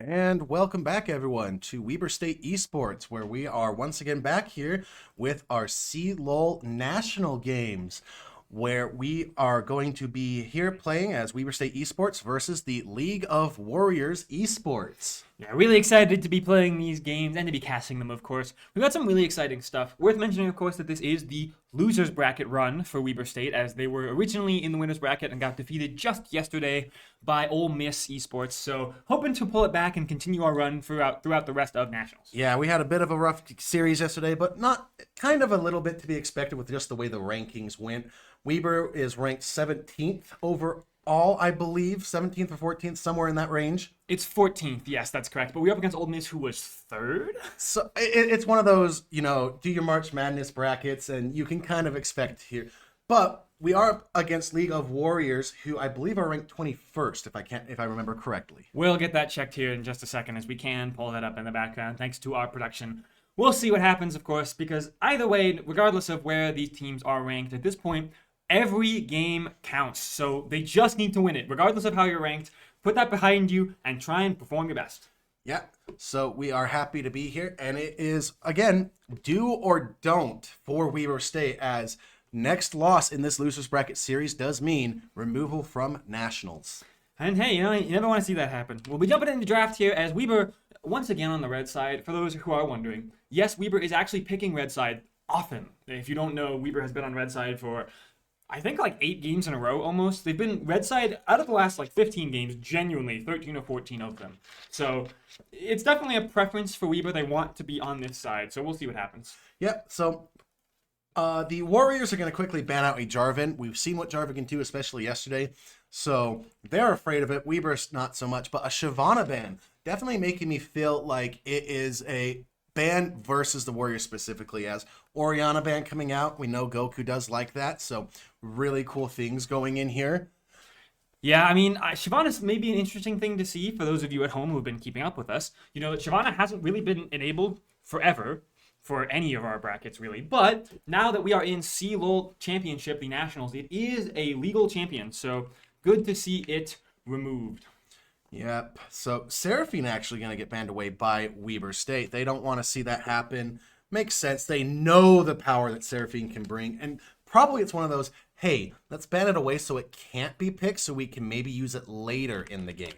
And welcome back, everyone, to Weber State Esports, where we are once again back here with our CLoL National Games, where we are going to be here playing as Weber State Esports versus the League of Warriors Esports. Yeah, really excited to be playing these games and to be casting them, of course. We've got some really exciting stuff. Worth mentioning, of course, that this is the losers bracket run for Weber State, as they were originally in the winners bracket and got defeated just yesterday by Ole Miss Esports. So hoping to pull it back and continue our run throughout the rest of nationals. Yeah, we had a bit of a rough series yesterday, but not kind of a little bit to be expected with just the way the rankings went. Weber is ranked 17th overall, I believe, 17th or 14th, somewhere in that range. It's 14th, yes, that's correct. But we're up against Ole Miss, who was third. So it's one of those, do your March Madness brackets, and you can kind of expect here. But we are up against League of Warriors, who I believe are ranked 21st, if I remember correctly. We'll get that checked here in just a second, as we can pull that up in the background, thanks to our production. We'll see what happens, of course, because either way, regardless of where these teams are ranked at this point, every game counts. So they just need to win it, regardless of how you're ranked. Put that behind you and try and perform your best. Yeah, so we are happy to be here, and it is, again, do or don't for Weber State, as next loss in this losers bracket series does mean removal from nationals. And hey, you never want to see that happen. We'll be jumping into the draft here as Weber, once again on the red side, for those who are wondering. Yes, Weber is actually picking red side often. If you don't know, Weber has been on red side for I think like 8 games in a row almost. They've been red side out of the last 15 games, genuinely 13 or 14 of them. So it's definitely a preference for Weber. They want to be on this side. So we'll see what happens. Yep, so the Warriors are going to quickly ban out a Jarvan. We've seen what Jarvan can do, especially yesterday. So they're afraid of it. Weber's not so much, but a Shyvana ban definitely making me feel like it is a ban versus the Warriors specifically, as Orianna ban coming out. We know Goku does like that, so really cool things going in here. Yeah, I mean, Shyvana's maybe an interesting thing to see for those of you at home who've been keeping up with us. You know, Shyvana hasn't really been enabled forever for any of our brackets, really. But now that we are in CLoL Championship, the Nationals, it is a legal champion, so good to see it removed. Yep. So Seraphine actually going to get banned away by Weber State. They don't want to see that happen. Makes sense. They know the power that Seraphine can bring. And probably it's one of those, hey, let's ban it away so it can't be picked so we can maybe use it later in the game.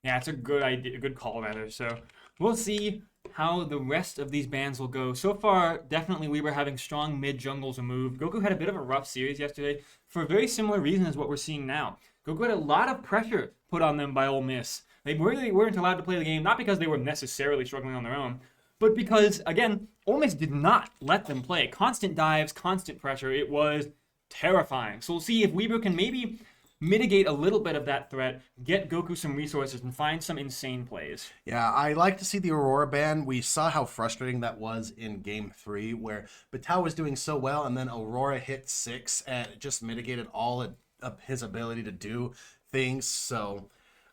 Yeah, it's a good idea, a good call rather. So we'll see how the rest of these bans will go. So far, definitely we were having strong mid jungles removed. Goku had a bit of a rough series yesterday for a very similar reason as what we're seeing now. Goku had a lot of pressure put on them by Ole Miss. They really weren't allowed to play the game, not because they were necessarily struggling on their own, but because, again, Ole Miss did not let them play. Constant dives, constant pressure. It was terrifying. So we'll see if Weber can maybe mitigate a little bit of that threat, get Goku some resources, and find some insane plays. Yeah, I like to see the Aurora ban. We saw how frustrating that was in Game 3, where Batal was doing so well, and then Aurora hit 6, and it just mitigated all of his ability to do things. So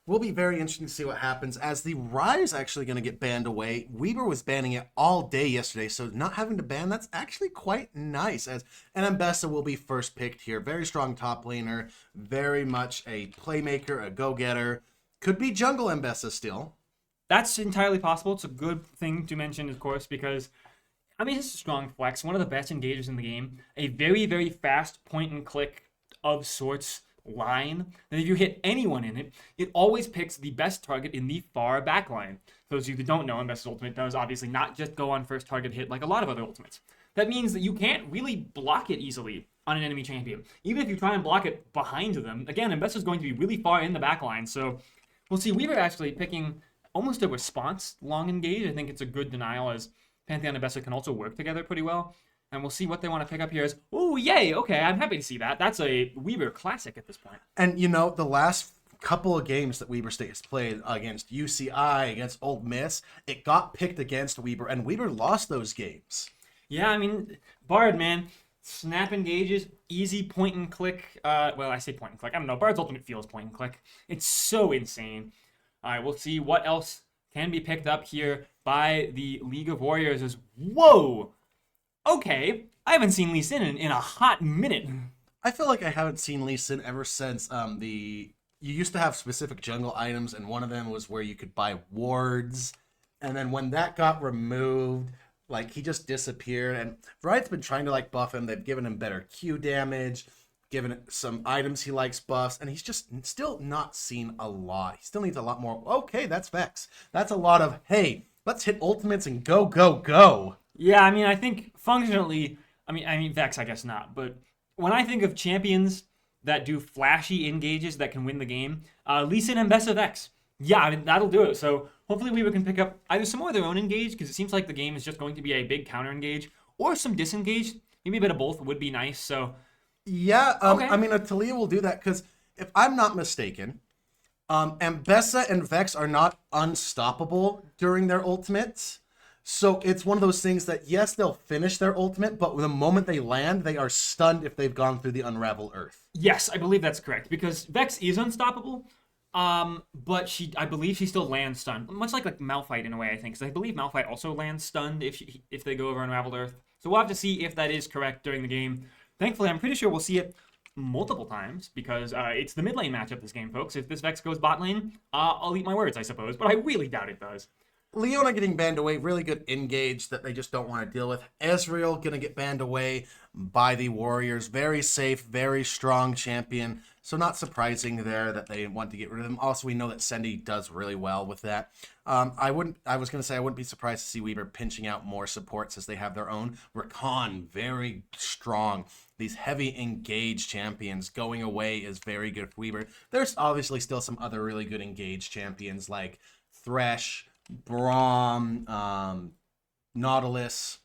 will be very interesting to see what happens, as the Rye is actually going to get banned away. Weber was banning it all day yesterday, so not having to ban, that's actually quite nice, as and Mbessa will be first picked here. Very strong top laner, very much a playmaker, a go-getter. Could be jungle Mbessa still. That's entirely possible. It's a good thing to mention, of course, because I mean, it's a strong flex, one of the best engagers in the game, a very, very fast point and click of sorts line, and if you hit anyone in it, it always picks the best target in the far back line. For those of you that don't know, Mbessa's ultimate does obviously not just go on first target hit like a lot of other ultimates. That means that you can't really block it easily on an enemy champion. Even if you try and block it behind them, again, Mbessa's going to be really far in the back line, so we'll see. Weaver actually picking almost a response long engage. I think it's a good denial, as Pantheon and Mbessa can also work together pretty well. And we'll see what they want to pick up here as, oh, yay, okay, I'm happy to see that. That's a Weber classic at this point. And, the last couple of games that Weber State has played against UCI, against Ole Miss, it got picked against Weber, and Weber lost those games. Yeah, I mean, Bard, man, snap engages, easy point and click. Well, I say point and click. I don't know. Bard's ultimate feels point and click. It's so insane. All right, we'll see what else can be picked up here by the League of Warriors as, whoa! Okay, I haven't seen Lee Sin in a hot minute. I feel like I haven't seen Lee Sin ever since the you used to have specific jungle items, and one of them was where you could buy wards. And then when that got removed, like he just disappeared. And Riot's been trying to like buff him. They've given him better Q damage, given it some items he likes buffs, and he's just still not seen a lot. He still needs a lot more. Okay, that's Vex. That's a lot of hey, let's hit ultimates and go, go, go. Yeah, I mean, I think functionally, I mean Vex, I guess not, but when I think of champions that do flashy engages that can win the game, Lee Sin and Bessa Vex. Yeah, I mean, that'll do it. So hopefully Weaver can pick up either some more of their own engage, because it seems like the game is just going to be a big counter engage, or some disengage. Maybe a bit of both would be nice. So Yeah, okay. I mean, Talia will do that because if I'm not mistaken, Ambessa and Vex are not unstoppable during their ultimates. So it's one of those things that, yes, they'll finish their ultimate, but the moment they land, they are stunned if they've gone through the Unravel Earth. Yes, I believe that's correct because Vex is unstoppable. But I believe she still lands stunned, much like Malphite in a way. I think, because I believe Malphite also lands stunned if they go over Unraveled Earth. So we'll have to see if that is correct during the game. Thankfully, I'm pretty sure we'll see it multiple times because it's the mid lane matchup this game, folks. If this Vex goes bot lane, I'll eat my words, I suppose, but I really doubt it does. Leona getting banned away, really good engage that they just don't want to deal with. Ezreal gonna get banned away by the Warriors. Very safe, very strong champion. So not surprising there that they want to get rid of him. Also, we know that Sendy does really well with that. I was gonna say I wouldn't be surprised to see Weaver pinching out more supports as they have their own. Rakan, very strong. These heavy engaged champions going away is very good for Weaver. There's obviously still some other really good engaged champions like Thresh, Braum, Nautilus.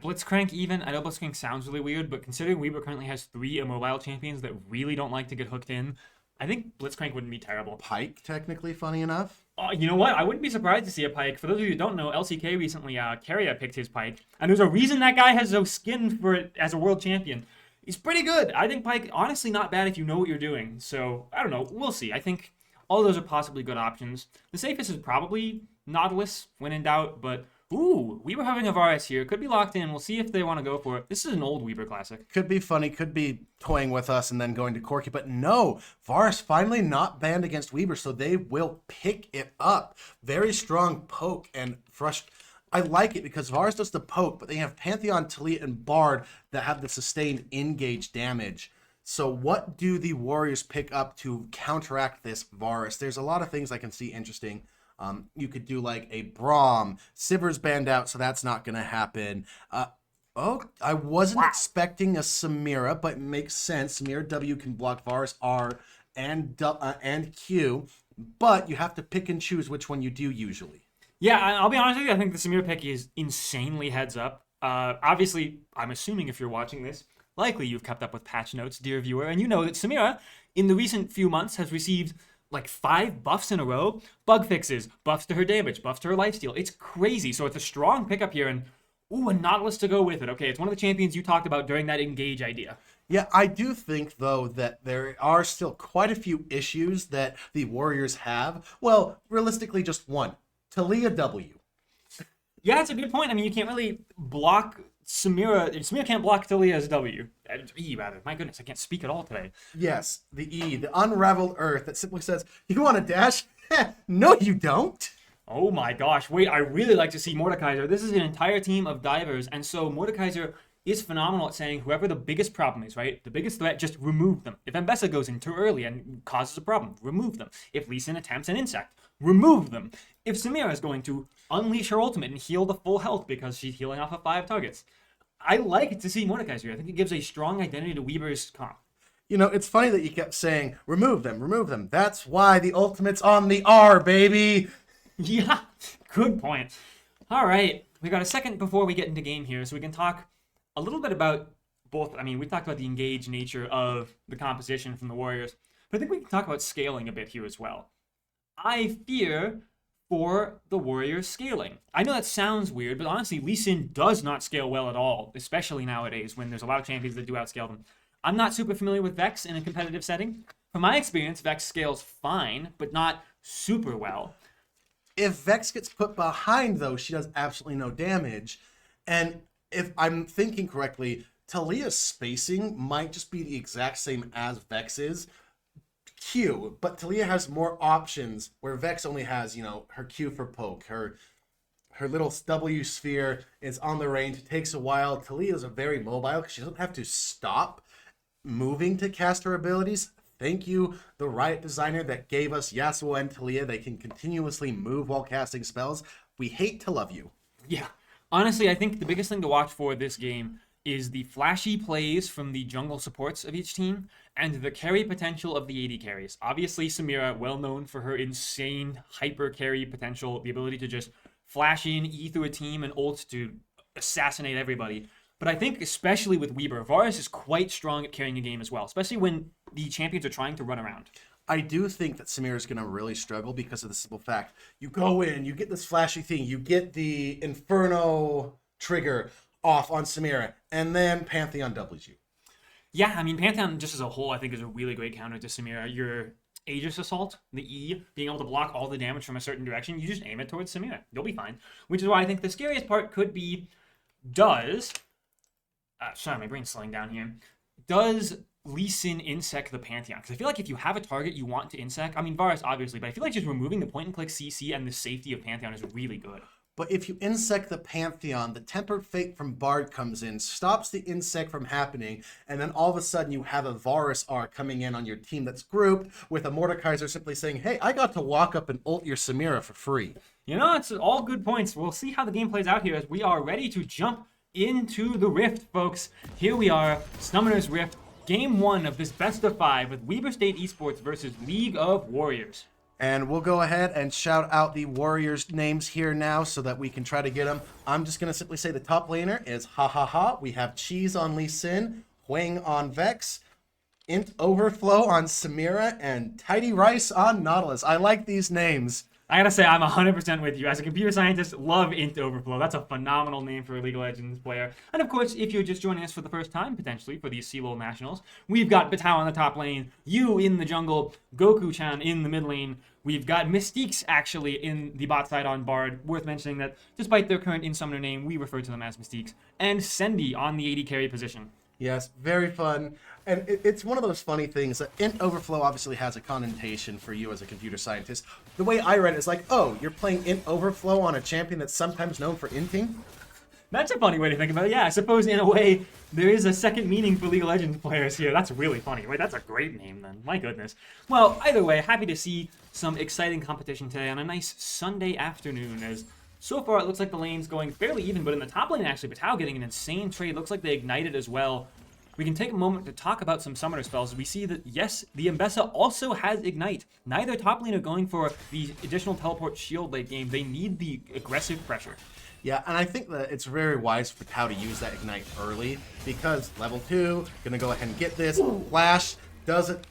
Blitzcrank even, I know Blitzcrank sounds really weird, but considering Weaver currently has 3 immobile champions that really don't like to get hooked in, I think Blitzcrank wouldn't be terrible. Pike, technically, funny enough. You know what? I wouldn't be surprised to see a Pike. For those of you who don't know, LCK recently, Carrier picked his Pike, and there's a reason that guy has no skin for it as a world champion. He's pretty good. I think Pike, honestly, not bad if you know what you're doing. So, I don't know. We'll see. I think all those are possibly good options. The safest is probably Nautilus when in doubt, but ooh, we were having a Varus here. Could be locked in. We'll see if they want to go for it. This is an old Weaver classic. Could be funny, could be toying with us and then going to Corki, but no, Varus finally not banned against Weaver, so they will pick it up. Very strong poke and frush. I like it because Varus does the poke, but they have Pantheon, Talia, and Bard that have the sustained engage damage. So what do the Warriors pick up to counteract this Varus? There's a lot of things I can see interesting. You could do like a Braum. Sivir's banned out, so that's not going to happen. I wasn't expecting a Samira, but it makes sense. Samira W can block Varus R and Q, but you have to pick and choose which one you do usually. Yeah, I'll be honest with you. I think the Samir pick is insanely heads up. Obviously, I'm assuming if you're watching this, likely you've kept up with patch notes, dear viewer, and you know that Samira, in the recent few months, has received like 5 buffs in a row. Bug fixes, buffs to her damage, buffs to her lifesteal. It's crazy. So it's a strong pickup here, and ooh, a Nautilus to go with it. Okay, it's one of the champions you talked about during that engage idea. Yeah, I do think, though, that there are still quite a few issues that the Warriors have. Well, realistically, just one. Talia W. Yeah, that's a good point. I mean, you can't really block Samira. Samira can't block Talia's W. E, rather. My goodness, I can't speak at all today. Yes, the E, the Unraveled Earth that simply says, you want to dash? No, you don't. Oh my gosh, wait, I really like to see Mordekaiser. This is an entire team of divers, and so Mordekaiser is phenomenal at saying whoever the biggest problem is, right? The biggest threat, just remove them. If Ambessa goes in too early and causes a problem, remove them. If Lee Sin attempts an insect, remove them. If Samira is going to unleash her ultimate and heal the full health because she's healing off of 5 targets, I like to see Mordekaiser. I think it gives a strong identity to Weaver's comp. You know, it's funny that you kept saying, remove them, remove them. That's why the ultimate's on the R, baby. Yeah, good point. All right, we got a second before we get into game here, so we can talk a little bit about both. I mean, we talked about the engaged nature of the composition from the Warriors, but I think we can talk about scaling a bit here as well. I fear for the Warriors scaling. I know that sounds weird, but honestly, Lee Sin does not scale well at all, especially nowadays when there's a lot of champions that do outscale them. I'm not super familiar with Vex in a competitive setting. From my experience, Vex scales fine, but not super well. If Vex gets put behind, though, she does absolutely no damage. And if I'm thinking correctly, Talia's spacing might just be the exact same as Vex's. Q, but Talia has more options where Vex only has, her Q for poke, her little W sphere is on the range. It takes a while. Talia is very mobile because she doesn't have to stop moving to cast her abilities. Thank you, the Riot designer that gave us Yasuo and Talia. They can continuously move while casting spells. We hate to love you. Yeah. Honestly, I think the biggest thing to watch for this game is the flashy plays from the jungle supports of each team and the carry potential of the AD carries. Obviously, Samira, well known for her insane hyper carry potential, the ability to just flash in, E through a team, and ult to assassinate everybody. But I think especially with Weber, Varus is quite strong at carrying a game as well, especially when the champions are trying to run around. I do think that Samira is going to really struggle because of the simple fact. You go in, you get this flashy thing, you get the Inferno trigger off on Samira, and then Pantheon doubles you. Yeah, I mean, Pantheon just as a whole, I think, is a really great counter to Samira. Your Aegis Assault, the E, being able to block all the damage from a certain direction, you just aim it towards Samira. You'll be fine. Which is why I think the scariest part could be, sorry, my brain's slowing down here. Does Lee Sin insec the Pantheon? Because I feel like if you have a target you want to insec, I mean, Varus obviously, but I feel like just removing the point-and-click CC and the safety of Pantheon is really good. But if you insect the Pantheon, the Tempered Fate from Bard comes in, stops the insect from happening, and then all of a sudden you have a Varus R coming in on your team that's grouped with a Mordekaiser simply saying, hey, I got to walk up and ult your Samira for free. You know, it's all good points. We'll see how the game plays out here as we are ready to jump into the Rift, folks. Here we are, Summoner's Rift, Game 1 of this best of 5 with Weber State Esports versus League of Warriors. And we'll go ahead and shout out the Warriors' names here now so that we can try to get them. I'm just going to simply say the top laner is Ha Ha Ha. We have Cheese on Lee Sin, Huang on Vex, Int Overflow on Samira, and Tidy Rice on Nautilus. I like these names. I gotta say, I'm 100% with you. As a computer scientist, love Int Overflow. That's a phenomenal name for a League of Legends player. And of course, if you're just joining us for the first time, potentially, for these CLoL Nationals, we've got Batao on the top lane, you in the jungle, Goku-chan in the mid lane. We've got Mystiques, actually, in the bot side on Bard. Worth mentioning that, despite their current in-summoner name, we refer to them as Mystiques. And Sendi on the AD carry position. Yes, very fun. And it's one of those funny things that Int Overflow obviously has a connotation for you as a computer scientist. The way I read it is like, oh, you're playing Int Overflow on a champion that's sometimes known for inting? That's a funny way to think about it. Yeah, I suppose in a way there is a second meaning for League of Legends players here. That's really funny. Wait, that's a great name then. My goodness. Well, either way, happy to see some exciting competition today on a nice Sunday afternoon as so far it looks like the lane's going fairly even, but in the top lane actually, Batao getting an insane trade. Looks like they ignited as well. We can take a moment to talk about some summoner spells. We see that, yes, the Mbessa also has Ignite. Neither top lane are going for the additional teleport shield late game. They need the aggressive pressure. Yeah, and I think that it's very wise for Tao to use that Ignite early because level 2, gonna go ahead and get this. Flash doesn't,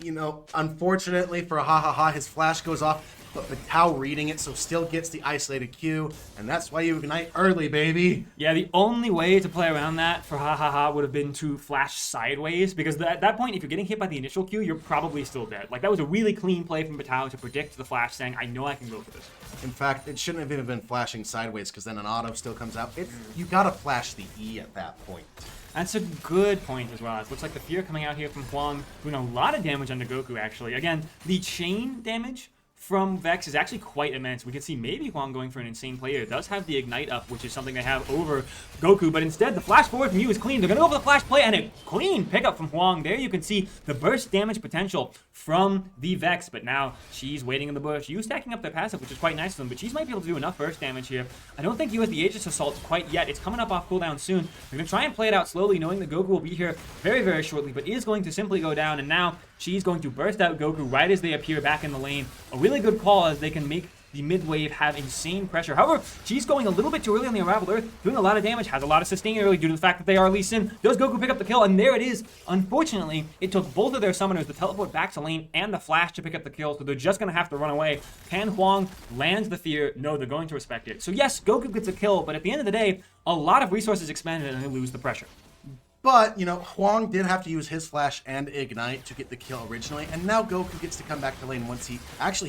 unfortunately for Ha Ha Ha, his flash goes off, but Tao reading it, so still gets the isolated Q, and that's why you Ignite early, baby. Yeah, the only way to play around that for Ha Ha Ha would have been to flash sideways, because at that point, if you're getting hit by the initial Q, you're probably still dead. Like, that was a really clean play from Batao to predict the flash, saying, I know I can go for this. In fact, it shouldn't have even been flashing sideways, because then an auto still comes out. You gotta flash the E at that point. That's a good point as well. It looks like the Fear coming out here from Huang, doing a lot of damage onto Goku, actually. Again, the chain damage from Vex is actually quite immense. We can see maybe Huang going for an insane play here. It does have the Ignite up, which is something they have over Goku, but instead the flash forward from Yu is clean. They're going to go for the flash play, and a clean pickup from Huang. There you can see the burst damage potential from the Vex, but now she's waiting in the bush. Yu stacking up their passive, which is quite nice for them, but she's might be able to do enough burst damage here. I don't think Yu has the Aegis Assault quite yet. It's coming up off cooldown soon. They're going to try and play it out slowly, knowing that Goku will be here very, very shortly, but is going to simply go down, and now she's going to burst out Goku right as they appear back in the lane. A really good call as they can make the mid wave have insane pressure. However, she's going a little bit too early on the Unraveled Earth, doing a lot of damage, has a lot of sustain early due to the fact that they are Lee Sin. Does Goku pick up the kill? And there it is. Unfortunately, it took both of their summoners to teleport back to lane and the flash to pick up the kill, so they're just going to have to run away. Can Huang lands the Fear? No, they're going to respect it. So yes, Goku gets a kill, but at the end of the day, a lot of resources expended and they lose the pressure. But, Huang did have to use his flash and Ignite to get the kill originally, and now Goku gets to come back to lane once he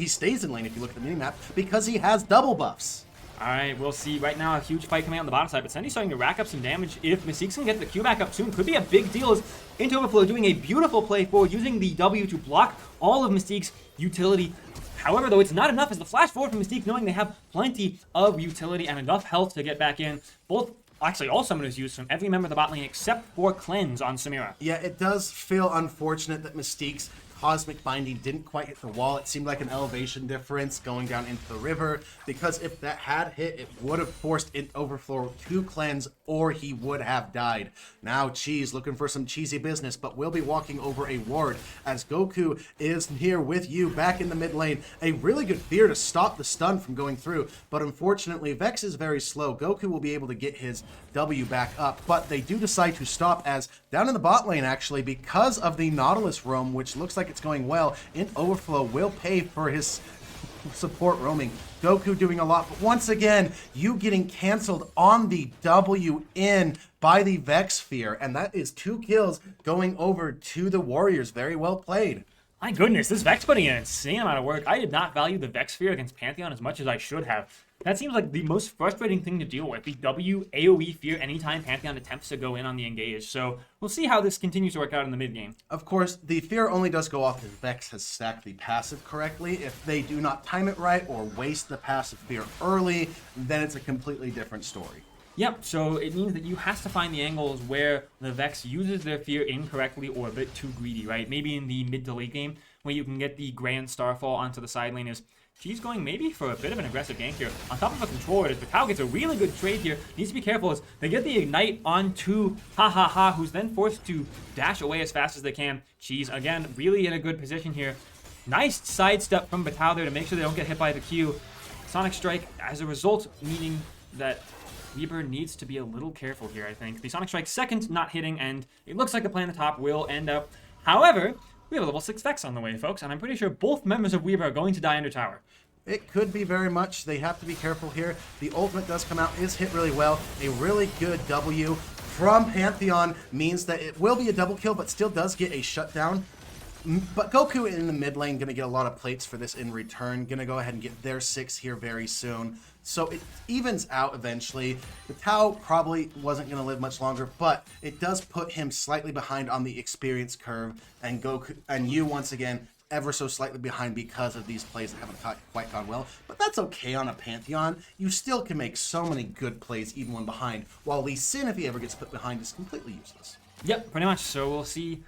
stays in lane if you look at the minimap, because he has double buffs. All right, we'll see. Right now, a huge fight coming out on the bottom side, but Sendi's starting to rack up some damage. If Mystique's can get the Q back up soon, could be a big deal. As Into Overflow doing a beautiful play forward, using the W to block all of Mystique's utility. However, though, it's not enough as the flash forward from Mystique, knowing they have plenty of utility and enough health to get back in. Actually, all summoners used from every member of the bot lane except for Cleanse on Samira. Yeah, it does feel unfortunate that Mystique's Cosmic Binding didn't quite hit the wall. It seemed like an elevation difference going down into the river, because if that had hit, it would have forced it Overflow to cleanse, or he would have died. Now Cheese looking for some cheesy business, but will be walking over a ward as Goku is here with you back in the mid lane. A really good fear to stop the stun from going through, but unfortunately Vex is very slow. Goku will be able to get his W back up, but they do decide to stop as down in the bot lane, actually, because of the Nautilus roam, which looks like it's going well, in Overflow will pay for his support roaming. Goku doing a lot, but once again, you getting canceled on the W in by the Vex Fear, and that is 2 kills going over to the Warriors. Very well played. My goodness, this Vex putting in an insane amount of work. I did not value the Vex Sphere against Pantheon as much as I should have. That seems like the most frustrating thing to deal with, the W AoE Fear anytime Pantheon attempts to go in on the engage. So we'll see how this continues to work out in the mid game. Of course, the Fear only does go off if Vex has stacked the passive correctly. If they do not time it right or waste the passive Fear early, then it's a completely different story. Yep, so it means that you have to find the angles where the Vex uses their Fear incorrectly or a bit too greedy, right? Maybe in the mid to late game, where you can get the Grand Starfall onto the side lane is she's going maybe for a bit of an aggressive gank here. On top of a controller, as Vitao gets a really good trade here. Needs to be careful as they get the Ignite onto Ha, who's then forced to dash away as fast as they can. Cheese, again, really in a good position here. Nice sidestep from Vitao there to make sure they don't get hit by the Q. Sonic Strike, as a result, meaning that Weber needs to be a little careful here, I think. The Sonic Strike second not hitting, and it looks like the play on the top will end up. However, we have a level 6 Vex on the way, folks, and I'm pretty sure both members of Weber are going to die under tower. It could be very much. They have to be careful here. The ultimate does come out, is hit really well. A really good W from Pantheon means that it will be a double kill, but still does get a shutdown. But Goku in the mid lane going to get a lot of plates for this in return. Going to go ahead and get their 6 here very soon. So it evens out eventually. The Tao probably wasn't going to live much longer, but it does put him slightly behind on the experience curve. And Goku and you once again ever so slightly behind because of these plays that haven't quite gone well. But that's okay on a Pantheon. You still can make so many good plays even when behind. While Lee Sin, if he ever gets put behind, is completely useless. Yep, pretty much. So we'll see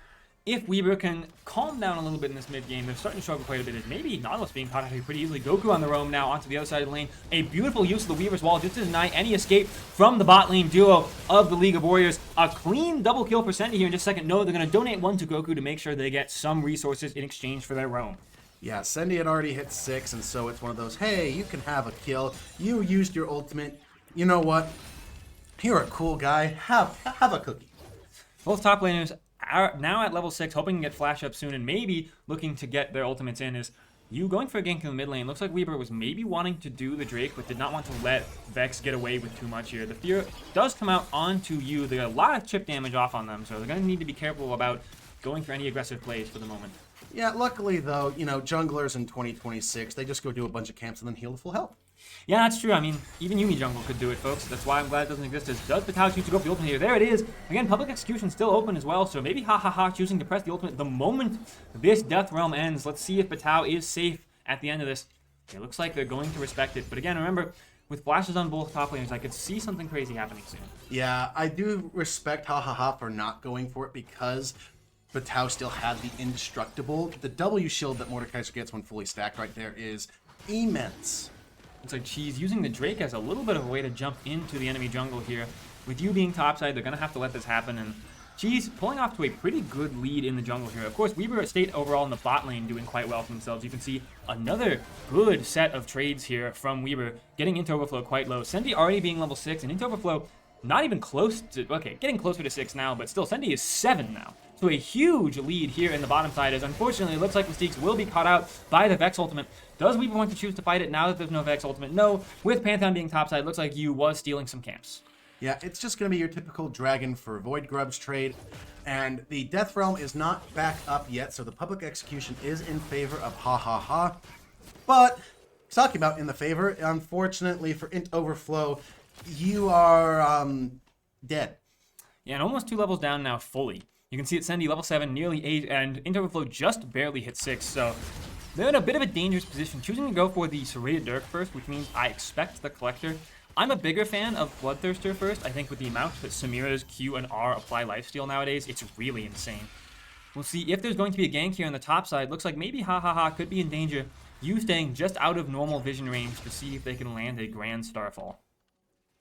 if Weber can calm down a little bit in this mid game. They're starting to struggle quite a bit. Maybe Nautilus being caught out here pretty easily. Goku on the roam now onto the other side of the lane. A beautiful use of the Weaver's Wall just to deny any escape from the bot lane duo of the League of Warriors. A clean double kill for Sendy here in just a second. No, they're going to donate 1 to Goku to make sure they get some resources in exchange for their roam. Yeah, Sendy had already hit 6, and so it's one of those, hey, you can have a kill. You used your ultimate. You know what? You're a cool guy. Have a cookie. Both top laners are now at level 6, hoping to get flash up soon and maybe looking to get their ultimates in. Is you going for a gank in the mid lane. Looks like Weber was maybe wanting to do the Drake, but did not want to let Vex get away with too much here. The Fear does come out onto you. They got a lot of chip damage off on them, so they're going to need to be careful about going for any aggressive plays for the moment. Yeah, luckily though, you know, junglers in 2026, they just go do a bunch of camps and then heal to full health. Yeah, that's true. I mean, even Yuumi jungle could do it, folks. That's why I'm glad it doesn't exist. Does Vitao choose to go for the ultimate here? There it is. Again, public execution still open as well, so maybe Ha choosing to press the ultimate the moment this Death Realm ends. Let's see if Vitao is safe at the end of this. It looks like they're going to respect it. But again, remember, with flashes on both top laners, I could see something crazy happening soon. Yeah, I do respect Ha for not going for it because Vitao still had the indestructible. The W shield that Mordekaiser gets when fully stacked right there is immense. Looks like Cheese using the Drake as a little bit of a way to jump into the enemy jungle here. With you being topside, they're going to have to let this happen. And Cheese pulling off to a pretty good lead in the jungle here. Of course, Weber State overall in the bot lane doing quite well for themselves. You can see another good set of trades here from Weber, getting into Overflow quite low. Sendy already being level 6, and into Overflow not even close to, okay, getting closer to 6 now, but still, Sendy is 7 now. So a huge lead here in the bottom side, as unfortunately it looks like Mystiques will be caught out by the Vex ultimate. Does Weber want to choose to fight it now that there's no Vex ultimate? No. With Pantheon being topside, looks like you was stealing some camps. Yeah, it's just going to be your typical Dragon for Void Grubs trade. And the Death Realm is not back up yet, so the public execution is in favor of Ha. But talking about in the favor. Unfortunately for Int Overflow, you are dead. Yeah, and almost 2 levels down now fully. You can see it Sendy level 7, nearly 8, and Int Overflow just barely hit 6, so they're in a bit of a dangerous position, choosing to go for the Serrated Dirk first, which means I expect the Collector. I'm a bigger fan of Bloodthirster first. I think with the amount that Samira's Q and R apply lifesteal nowadays, it's really insane. We'll see if there's going to be a gank here on the top side. Looks like maybe Ha could be in danger. You staying just out of normal vision range to see if they can land a Grand Starfall.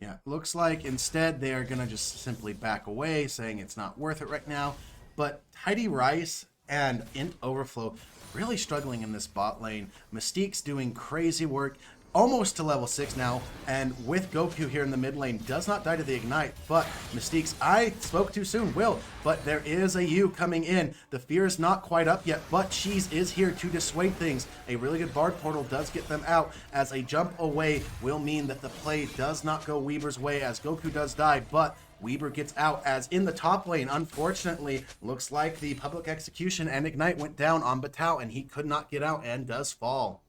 Yeah, looks like instead they are going to just simply back away, saying it's not worth it right now. But Tidy Rice and Int Overflow really struggling in this bot lane. Mystique's doing crazy work, almost to level 6 now, and with Goku here in the mid lane, does not die to the Ignite, but Mystique's, I spoke too soon, will, but there is a U coming in. The fear is not quite up yet, but Cheese is here to dissuade things. A really good Bard Portal does get them out, as a jump away will mean that the play does not go Weaver's way, as Goku does die, but Weaver gets out, as in the top lane, unfortunately, looks like the public execution and Ignite went down on Batal, and he could not get out and does fall.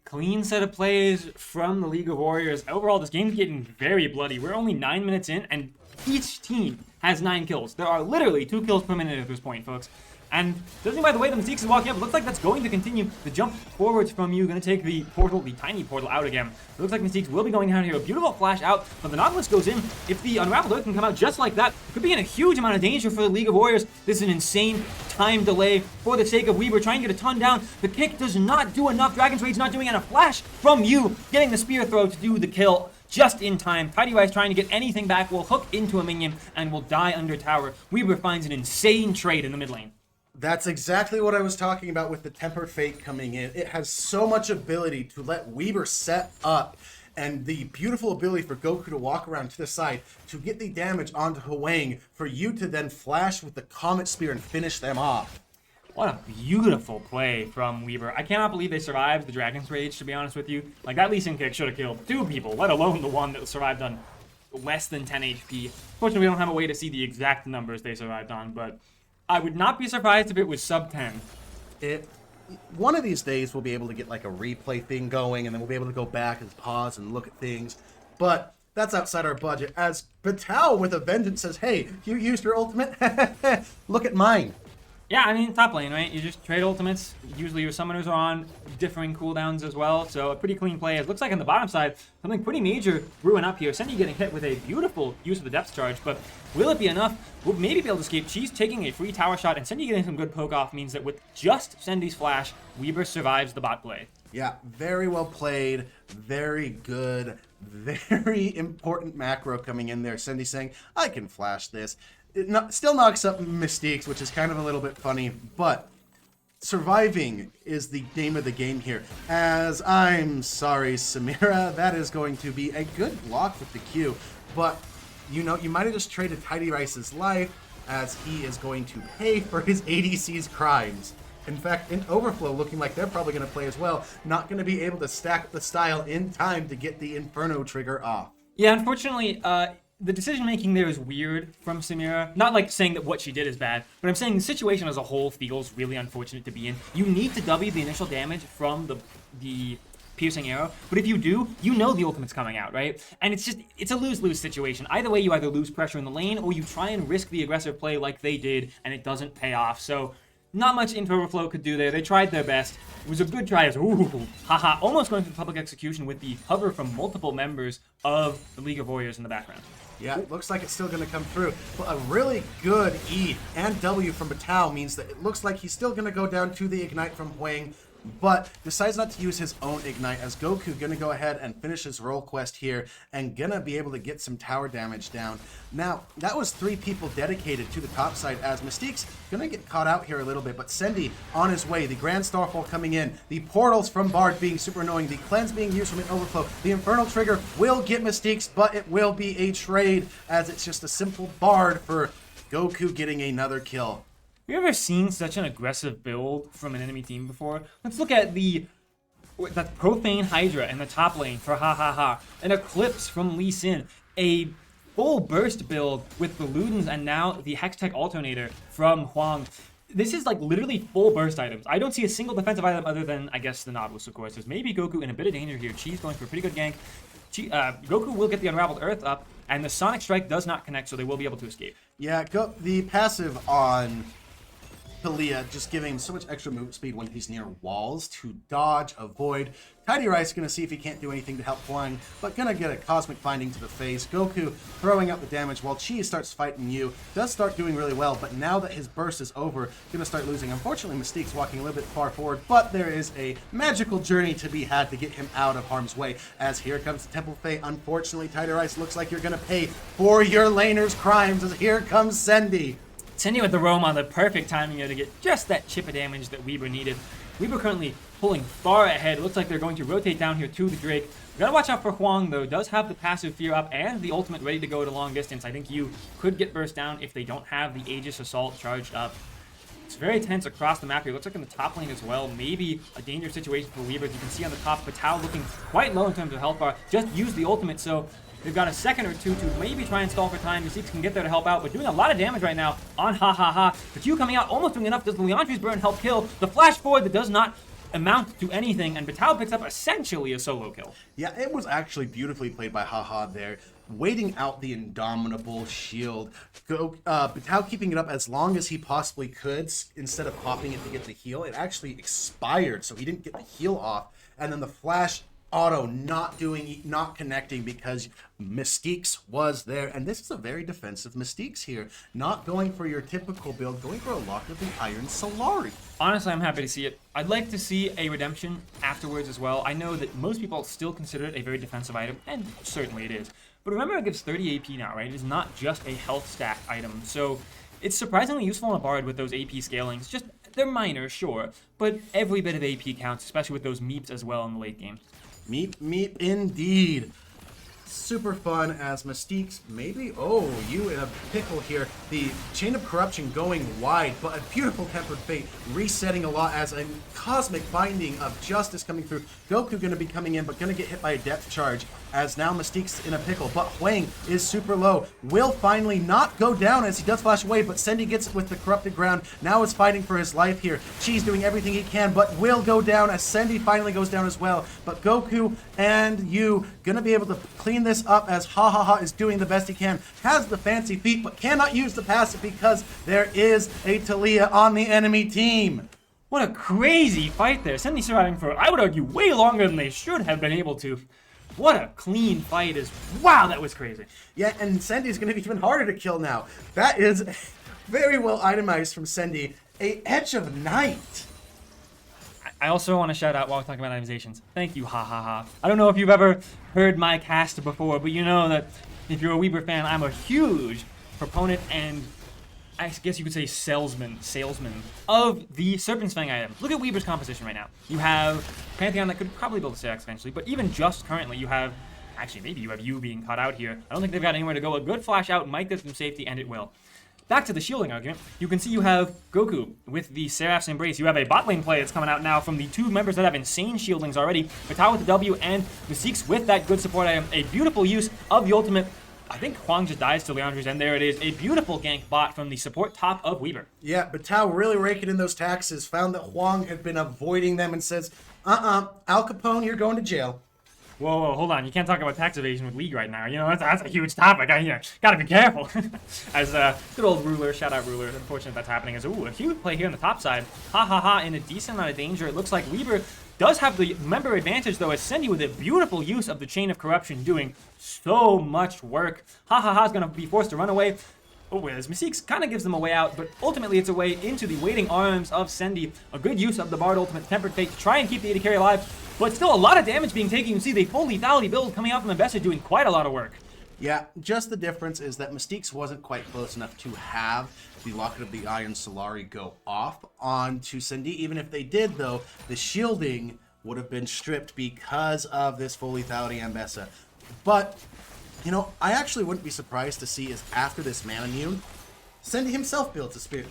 Clean set of plays from the League of Warriors. Overall, this game's getting very bloody. We're only 9 minutes in, and each team has 9 kills. There are literally 2 kills per minute at this point, folks. And judging by the way the Mystiques is walking up, it looks like that's going to continue. The jump forwards from you, going to take the portal, the tiny portal, out again. It looks like Mystiques will be going down here. A beautiful flash out, but the Nautilus goes in. If the Unraveled Earth can come out just like that, it could be in a huge amount of danger for the League of Warriors. This is an insane time delay for the sake of Weaver trying to get a ton down. The kick does not do enough. Dragon's Rage's not doing it. And a flash from you, getting the spear throw to do the kill. Just in time. Tidy Rice trying to get anything back, will hook into a minion and will die under tower. Weaver finds an insane trade in the mid lane. That's exactly what I was talking about with the Tempered Fate coming in. It has so much ability to let Weaver set up, and the beautiful ability for Goku to walk around to the side to get the damage onto Hwang, for you to then flash with the Comet Spear and finish them off. What a beautiful play from Weaver. I cannot believe they survived the Dragon's Rage, to be honest with you. Like, that Lee Sin kick should have killed 2 people, let alone the one that survived on less than 10 HP. Fortunately, we don't have a way to see the exact numbers they survived on, but I would not be surprised if it was sub 10. One of these days we'll be able to get like a replay thing going, and then we'll be able to go back and pause and look at things. But that's outside our budget. As Batal with a vengeance says, hey, you used your ultimate? Look at mine. Yeah, I mean, top lane, right? You just trade ultimates. Usually your summoners are on differing cooldowns as well, so a pretty clean play. It looks like on the bottom side, something pretty major brewing up here. Sendy getting hit with a beautiful use of the depth charge, but will it be enough? We'll maybe be able to escape. Cheese taking a free tower shot, and Sendy getting some good poke off means that with just Sendy's flash, Weaver survives the bot play. Yeah, very well played, very good, very important macro coming in there. Sendy saying, I can flash this. Still knocks up Mystiques, which is kind of a little bit funny, but surviving is the name of the game here. As I'm sorry, Samira, that is going to be a good block with the Q, but you know, you might have just traded Tidy Rice's life, as he is going to pay for his ADC's crimes. In fact, in Overflow looking like they're probably going to play as well, not going to be able to stack the style in time to get the Inferno trigger off. Yeah, unfortunately, the decision-making there is weird from Samira. Not like saying that what she did is bad, but I'm saying the situation as a whole feels really unfortunate to be in. You need to W the initial damage from the piercing arrow, but if you do, you know the ultimate's coming out, right? And it's a lose-lose situation. Either way, you either lose pressure in the lane, or you try and risk the aggressive play like they did, and it doesn't pay off. So not much Int Overflow could do there. They tried their best. It was a good try as, almost going for the public execution with the cover from multiple members of the League of Warriors in the background. Yeah, it looks like it's still going to come through. But a really good E and W from Batal means that it looks like he's still going to go down to the Ignite from Hwang, but decides not to use his own Ignite, as Goku going to go ahead and finish his role quest here and going to be able to get some tower damage down. Now, that was 3 people dedicated to the top side, as Mystique's going to get caught out here a little bit, but Sendy on his way, the Grand Starfall coming in, the portals from Bard being super annoying, the cleanse being used from an Overflow, the Infernal Trigger will get Mystique's, but it will be a trade, as it's just a simple Bard for Goku getting another kill. Have you ever seen such an aggressive build from an enemy team before? Let's look at the Profane Hydra in the top lane for an Eclipse from Lee Sin, a full burst build with the Ludens, and now the Hextech Alternator from Hwang. This is like literally full burst items. I don't see a single defensive item other than, I guess, the Nautilus, of course. There's maybe Goku in a bit of danger here. Chi's going for a pretty good gank. Goku will get the Unraveled Earth up, and the Sonic Strike does not connect, so they will be able to escape. Yeah, the passive on Talia just giving him so much extra movement speed when he's near walls to dodge, avoid. Tidy Rice gonna see if he can't do anything to help flying, but gonna get a Cosmic Binding to the face. Goku throwing out the damage while Chi starts fighting you. Does start doing really well, but now that his burst is over, gonna start losing. Unfortunately, Mystique's walking a little bit far forward, but there is a magical journey to be had to get him out of harm's way. As here comes the Temple Fae. Unfortunately, Tidy Rice looks like you're gonna pay for your laner's crimes as here comes Sendy. Sendy with the roam on the perfect timing here to get just that chip of damage that Weber needed. Weber currently pulling far ahead. It looks like they're going to rotate down here to the Drake. We gotta watch out for Huang, though. Does have the passive Fear up and the ultimate ready to go at a long distance. I think you could get burst down if they don't have the Aegis Assault charged up. It's very tense across the map here. Looks like in the top lane as well. Maybe a dangerous situation for Weber. As you can see on the top, Patal looking quite low in terms of health bar. Just used the ultimate, so they've got a second or two to maybe try and stall for time. The Seeks can get there to help out, but doing a lot of damage right now on Ha Ha Ha. The Q coming out, almost doing enough. Does the Leandri's burn help kill? The flash forward that does not amount to anything, and Patal picks up essentially a solo kill. Yeah, it was actually beautifully played by Haha there, waiting out the Indomitable shield. Patal keeping it up as long as he possibly could instead of popping it to get the heal. It actually expired, so he didn't get the heal off, and then the flash auto not connecting because Mystique's was there, and this is a very defensive Mystique's here, not going for your typical build, going for a lock of the Iron Solari. Honestly, I'm happy to see it. I'd like to see a redemption afterwards as well. I know that most people still consider it a very defensive item, and certainly it is. But remember, it gives 30 AP now, right? It is not just a health stack item, so it's surprisingly useful in a Bard with those AP scalings. Just, they're minor, sure, but every bit of AP counts, especially with those meeps as well in the late game. Meep indeed. Super fun as Mystique's maybe, oh, you in a pickle here. The Chain of Corruption going wide, but a beautiful Tempered Fate resetting a lot as a Cosmic Binding of Justice coming through. Goku going to be coming in, but going to get hit by a depth charge as now Mystique's in a pickle, but Huang is super low. Will finally not go down as he does flash away, but Sendy gets it with the Corrupted Ground. Now is fighting for his life here. Chi's doing everything he can, but will go down as Sendy finally goes down as well. But Goku and you gonna be able to clean this up as Ha Ha Ha is doing the best he can. Has the fancy feet, but cannot use the passive because there is a Talia on the enemy team. What a crazy fight there. Sendy surviving for, I would argue, way longer than they should have been able to. What a clean fight is. Wow, that was crazy. Yeah, and Sendy's going to be even harder to kill now. That is very well itemized from Sendy. A Edge of Night. I also want to shout out while we're talking about itemizations. Thank you, Ha Ha Ha. I don't know if you've ever heard my cast before, but you know that if you're a Weber fan, I'm a huge proponent and I guess you could say salesman of the Serpent's Fang item. Look at Weber's composition right now. You have Pantheon that could probably build a Seax eventually, but even just currently you have, actually maybe you have you being caught out here. I don't think they've got anywhere to go. A good flash out might get them safety, and it will. Back to the shielding argument, you can see you have Goku with the Seraph's Embrace. You have a bot lane play that's coming out now from the two members that have insane shieldings already. Patal with the W and the Seeks with that good support item. A beautiful use of the ultimate. I think Huang just dies to Leandri's, and there it is. A beautiful gank bot from the support top of Weber. Yeah, but Tao really raking in those taxes, found that Huang had been avoiding them and says, Al Capone, you're going to jail. Whoa, hold on. You can't talk about tax evasion with League right now. You know, that's a huge topic. Gotta be careful. As good old Ruler, shout out Ruler. Unfortunate that's happening. As, ooh, a huge play here on the top side. Ha ha ha, in a decent amount of danger. It looks like Weber does have the member advantage, though, as Sendy with a beautiful use of the Chain of Corruption doing so much work. Ha ha ha is going to be forced to run away. Oh, as Mystique's kind of gives them a way out, but ultimately it's a way into the waiting arms of Sendy. A good use of the Bard Ultimate Tempered Fate to try and keep the AD carry alive, but still a lot of damage being taken. You can see the full lethality build coming out from Mbessa doing quite a lot of work. Yeah, just the difference is that Mystique's wasn't quite close enough to have the Locket of the Iron Solari go off onto Sendy. Even if they did, though, the shielding would have been stripped because of this full lethality Mbessa. But, you know, I actually wouldn't be surprised to see is after this Mana Immune, Sendy himself builds a spirit,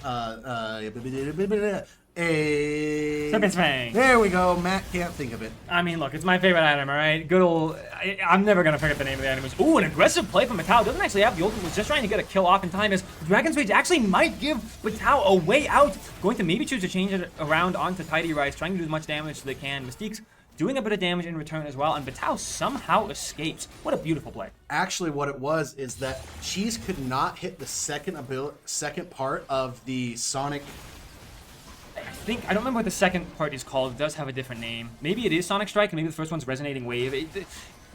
Serpent's Fang. There we go. Matt can't think of it. I mean, look, it's my favorite item, all right? Good old... I'm never going to forget the name of the item. Ooh, an aggressive play from Matao. Doesn't actually have the ultimate. Was just trying to get a kill off in time as Dragon's Rage actually might give Matao a way out. Going to maybe choose to change it around onto Tidy Rice, trying to do as much damage as they can. Mystique's doing a bit of damage in return as well, and Matao somehow escapes. What a beautiful play. Actually, what it was is that Cheese could not hit the second part of the Sonic. I don't remember what the second part is called. It does have a different name. Maybe it is Sonic Strike, and maybe the first one's Resonating Wave.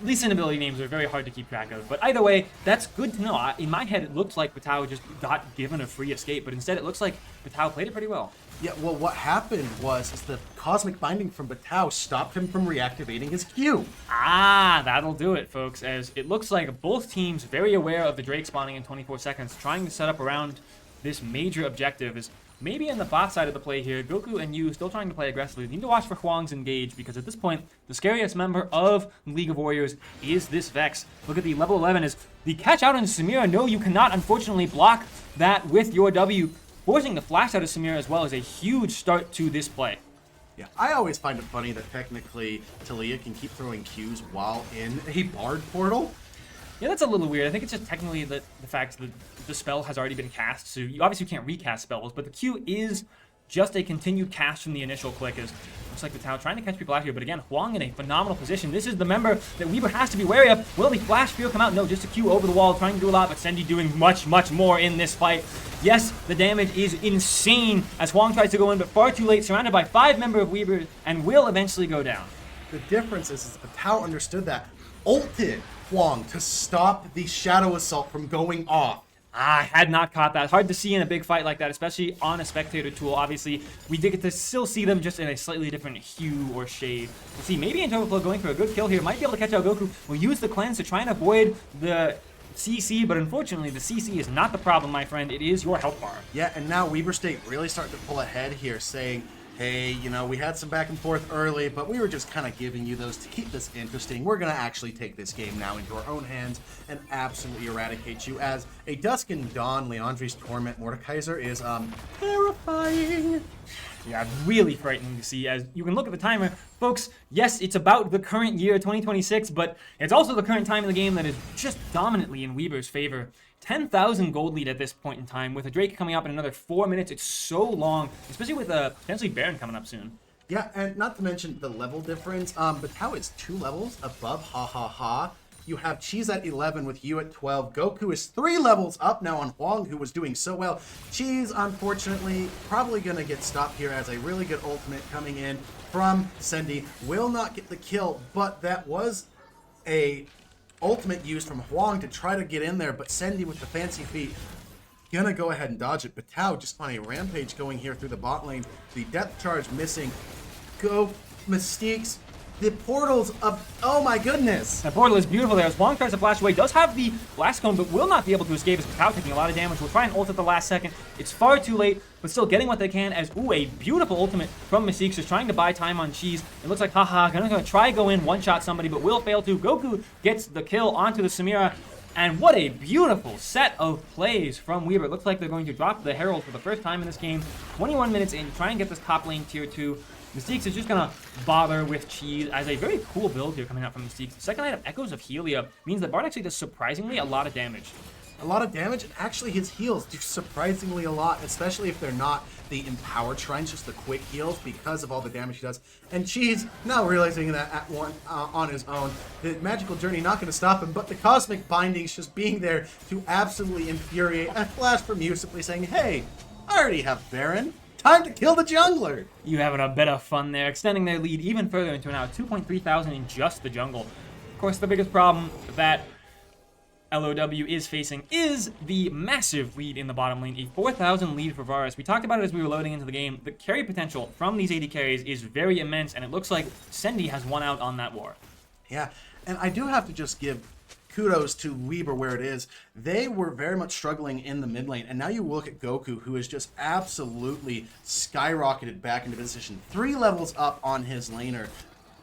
These inability names are very hard to keep track of. But either way, that's good to know. In my head, it looked like Matao just got given a free escape, but instead it looks like Matao played it pretty well. Yeah, well, what happened was is the Cosmic Binding from Batao stopped him from reactivating his Q. Ah, that'll do it, folks, as it looks like both teams very aware of the Drake spawning in 24 seconds, trying to set up around this major objective is maybe in the bot side of the play here. Goku and Yu still trying to play aggressively. Need to watch for Huang's engage because at this point, the scariest member of League of Warriors is this Vex. Look at the level 11 is the catch out on Samira. No, you cannot unfortunately block that with your W. Forcing the flash out of Samira as well is a huge start to this play. Yeah, I always find it funny that technically Talia can keep throwing Qs while in a Bard portal. Yeah, that's a little weird. I think it's just technically the fact that the spell has already been cast, so you obviously can't recast spells, but the Q is just a continued cast from the initial click. Is looks like the Tao trying to catch people out here, but again, Huang in a phenomenal position. This is the member that Weaver has to be wary of. Will the Flash Spear come out? No, just a Q over the wall, trying to do a lot, but Sendy doing much, much more in this fight. Yes, the damage is insane as Huang tries to go in, but far too late, surrounded by 5 members of Weaver, and will eventually go down. The difference is the Tao understood that, ulted Huang to stop the Shadow Assault from going off. I had not caught that. Hard to see in a big fight like that, especially on a spectator tool. Obviously, we did get to still see them just in a slightly different hue or shade. Let's see, maybe Interflow going for a good kill here. Might be able to catch out Goku. Will use the cleanse to try and avoid the CC, but unfortunately, the CC is not the problem, my friend. It is your health bar. Yeah, and now Weaver State really starting to pull ahead here, saying, hey, you know, we had some back and forth early, but we were just kind of giving you those to keep this interesting. We're going to actually take this game now into our own hands and absolutely eradicate you as a Dusk and Dawn Leandri's Torment Mordekaiser is terrifying. Yeah, really frightening to see as you can look at the timer. Folks, yes, it's about the current year, 2026, but it's also the current time in the game that is just dominantly in Weaver's favor. 10,000 gold lead at this point in time. With a Drake coming up in another 4 minutes, it's so long, especially with potentially Baron coming up soon. Yeah, and not to mention the level difference, but Tao is 2 levels above Ha Ha Ha. You have Cheese at 11 with you at 12. Goku is 3 levels up now on Huang, who was doing so well. Cheese, unfortunately, probably going to get stopped here as a really good ultimate coming in from Sendy. Will not get the kill, but that was a ultimate used from Huang to try to get in there, but Sendy with the fancy feet gonna go ahead and dodge it. But Tao just on a rampage going here through the bot lane. The depth charge missing. Go Mystiques. The portals of, oh my goodness. That portal is beautiful there as Huang tries to flash away. Does have the blast cone, but will not be able to escape as Tao taking a lot of damage. Will try and ult at the last second. It's far too late, but still getting what they can as, ooh, a beautiful ultimate from Mystiques. Just trying to buy time on Cheese. It looks like, haha, gonna try go in, one-shot somebody, but will fail to. Goku gets the kill onto the Samira. And what a beautiful set of plays from Weaver. It looks like they're going to drop the Herald for the first time in this game. 21 minutes in, try and get this top lane tier 2. Mystiques is just going to bother with Cheese as a very cool build here coming out from Mystiques. The second item, Echoes of Helia, means that Bard actually does surprisingly a lot of damage. A lot of damage, and actually his heals do surprisingly a lot, especially if they're not the empowered shrines, just the quick heals because of all the damage he does. And Cheese, now realizing that at one on his own, the magical journey not going to stop him, but the cosmic bindings just being there to absolutely infuriate. A flash from you simply saying, hey, I already have Baron. Time to kill the jungler. You having a bit of fun there, extending their lead even further into now 2.3 thousand in just the jungle. Of course, the biggest problem that LOW is facing is the massive lead in the bottom lane, a 4,000 lead for Varus. We talked about it as we were loading into the game. The carry potential from these AD carries is very immense, and it looks like Sendy has won out on that war. Yeah, and I do have to just give kudos to Weaver where it is. They were very much struggling in the mid lane, and now you look at Goku, who is just absolutely skyrocketed back into position. 3 levels up on his laner.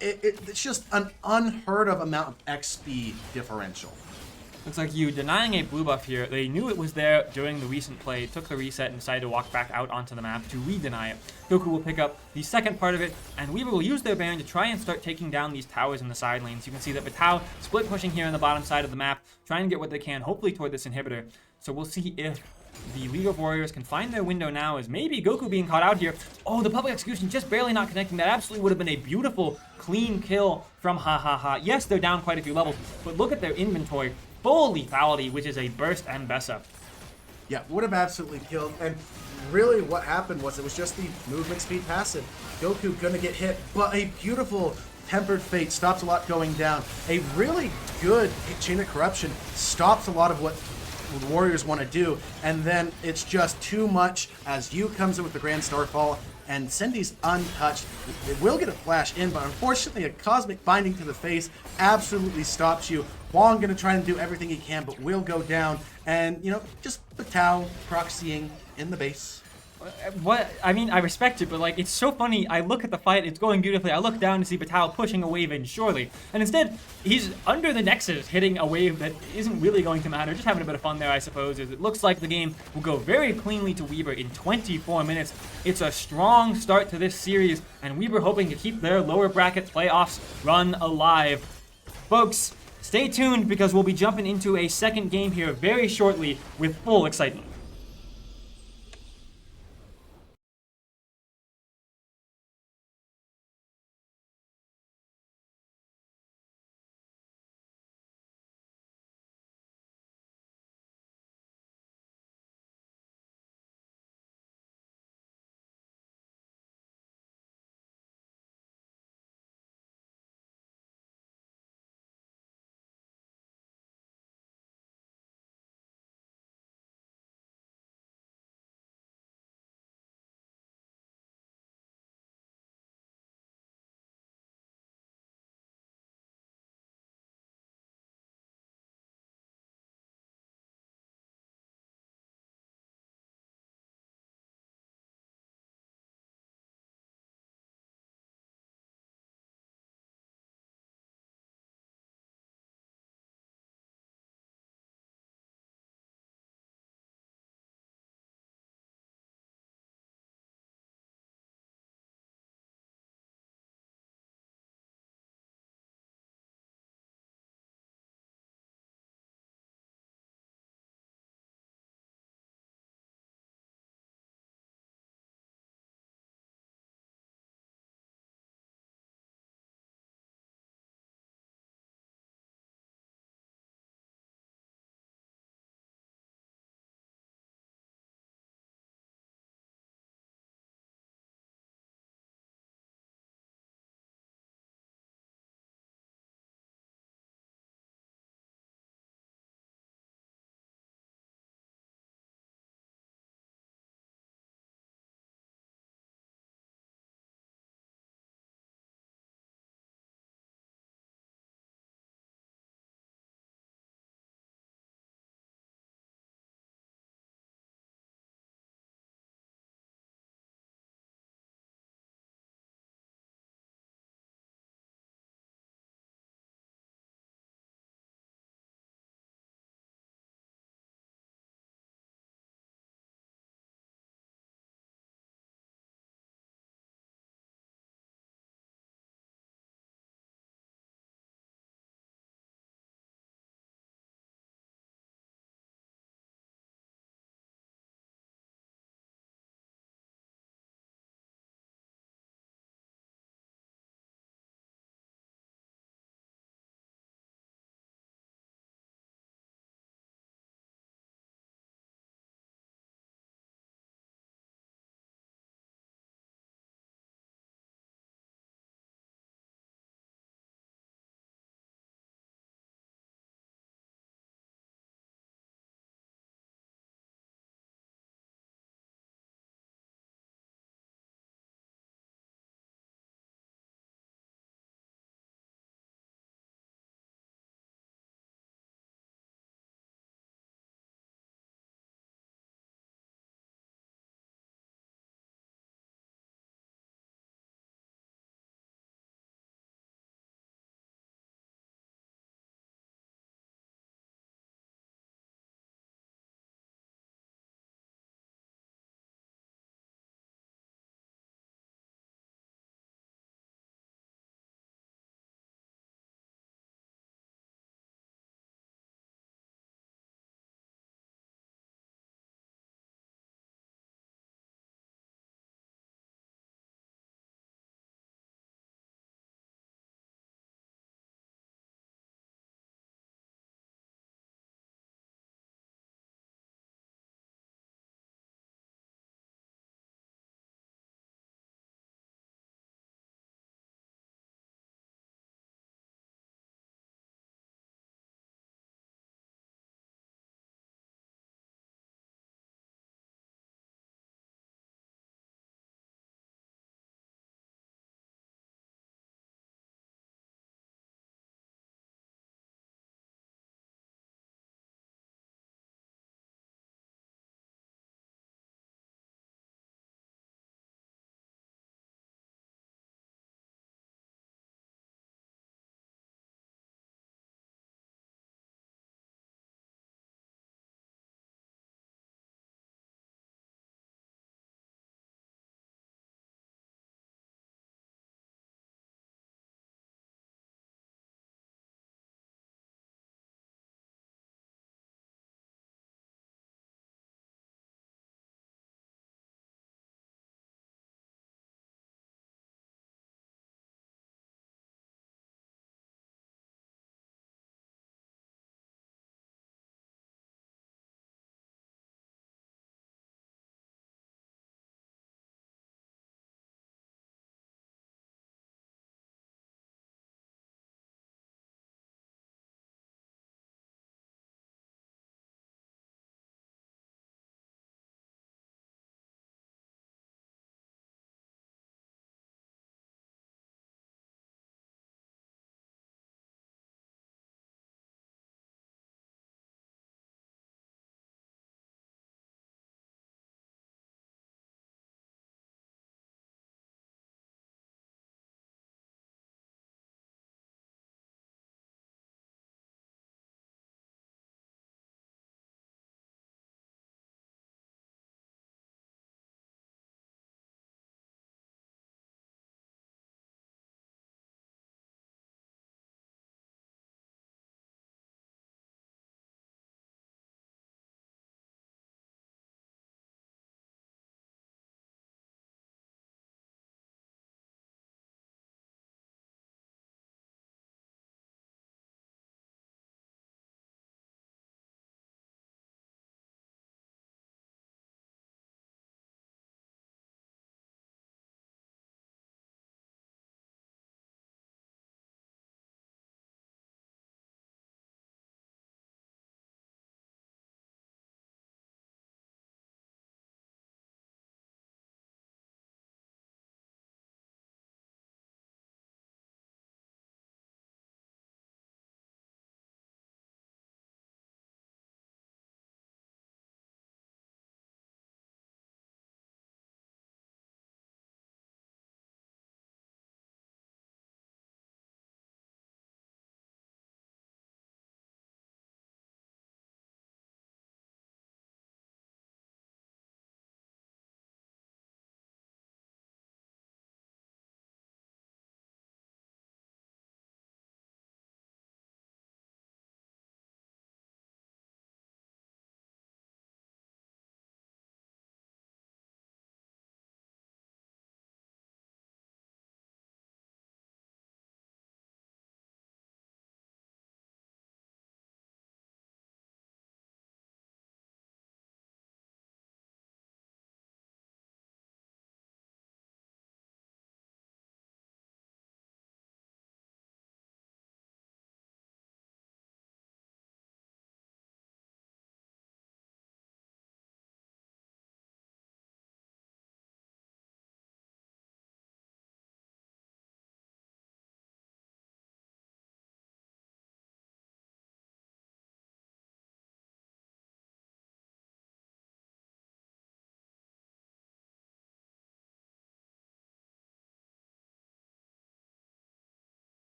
It's just an unheard of amount of XP differential. Looks like you denying a blue buff here. They knew it was there during the recent play, took the reset, and decided to walk back out onto the map to re-deny it. Goku will pick up the second part of it, and Weaver will use their Baron to try and start taking down these towers in the side lanes. You can see that Batao split pushing here on the bottom side of the map, trying to get what they can, hopefully toward this inhibitor. So we'll see if the League of Warriors can find their window now, as maybe Goku being caught out here. Oh, the public execution just barely not connecting. That absolutely would have been a beautiful, clean kill from Ha Ha Ha. Yes, they're down quite a few levels, but look at their inventory. Full lethality, which is a burst and Bessa. Yeah, would have absolutely killed. And really what happened was it was just the movement speed passive. Goku gonna get hit, but a beautiful tempered fate stops a lot going down. A really good chain of corruption stops a lot of what the Warriors want to do, and then it's just too much as Yu comes in with the Grand Starfall, and Cindy's untouched. It will get a flash in, but unfortunately a cosmic binding to the face absolutely stops you. Huang gonna try and do everything he can, but will go down, and you know, just Batao proxying in the base. What I mean, I respect it, but like, it's so funny. I look at the fight, it's going beautifully. I look down to see Batao pushing a wave in, surely, and instead he's under the Nexus, hitting a wave that isn't really going to matter. Just having a bit of fun there, I suppose. As it looks like the game will go very cleanly to Weaver in 24 minutes. It's a strong start to this series, and Weaver hoping to keep their lower bracket playoffs run alive. Folks, stay tuned because we'll be jumping into a second game here very shortly with full excitement.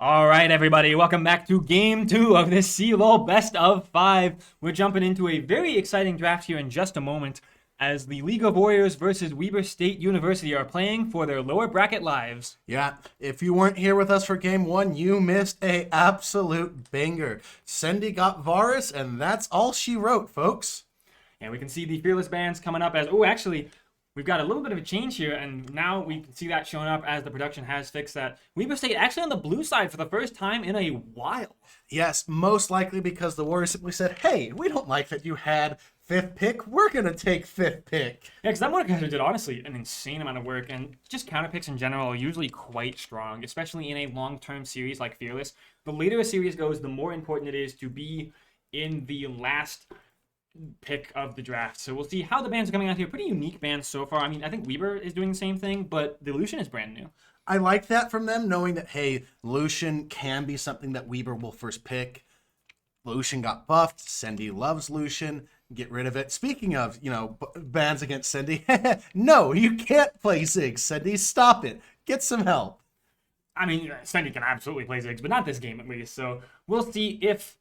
All right, everybody, welcome back to Game 2 of this CLoL Best of 5. We're jumping into a very exciting draft here in just a moment as the League of Warriors versus Weber State University are playing for their lower bracket lives. Yeah, if you weren't here with us for game one, you missed a absolute banger. Cindy got Varus, and that's all she wrote, folks. And we can see the Fearless bands coming up as, oh, actually, we've got a little bit of a change here, and now we can see that showing up as the production has fixed that. Weber State actually on the blue side for the first time in a while. Yes, most likely because the Warriors simply said, hey, we don't like that you had fifth pick. We're going to take fifth pick. Yeah, because that Mordekaiser did honestly an insane amount of work, and just counter picks in general are usually quite strong, especially in a long-term series like Fearless. The later a series goes, the more important it is to be in the last pick of the draft. So we'll see how the bands are coming out here. Pretty unique bands so far. I mean, I think Weber is doing the same thing, but the Lucian is brand new. I like that from them, knowing that, hey, Lucian can be something that Weber will first pick. Lucian got buffed. Cindy loves Lucian. Get rid of it. Speaking of, bans against Cindy, no, you can't play Ziggs. Cindy, stop it. Get some help. I mean, Cindy can absolutely play Ziggs, but not this game at least. So we'll see if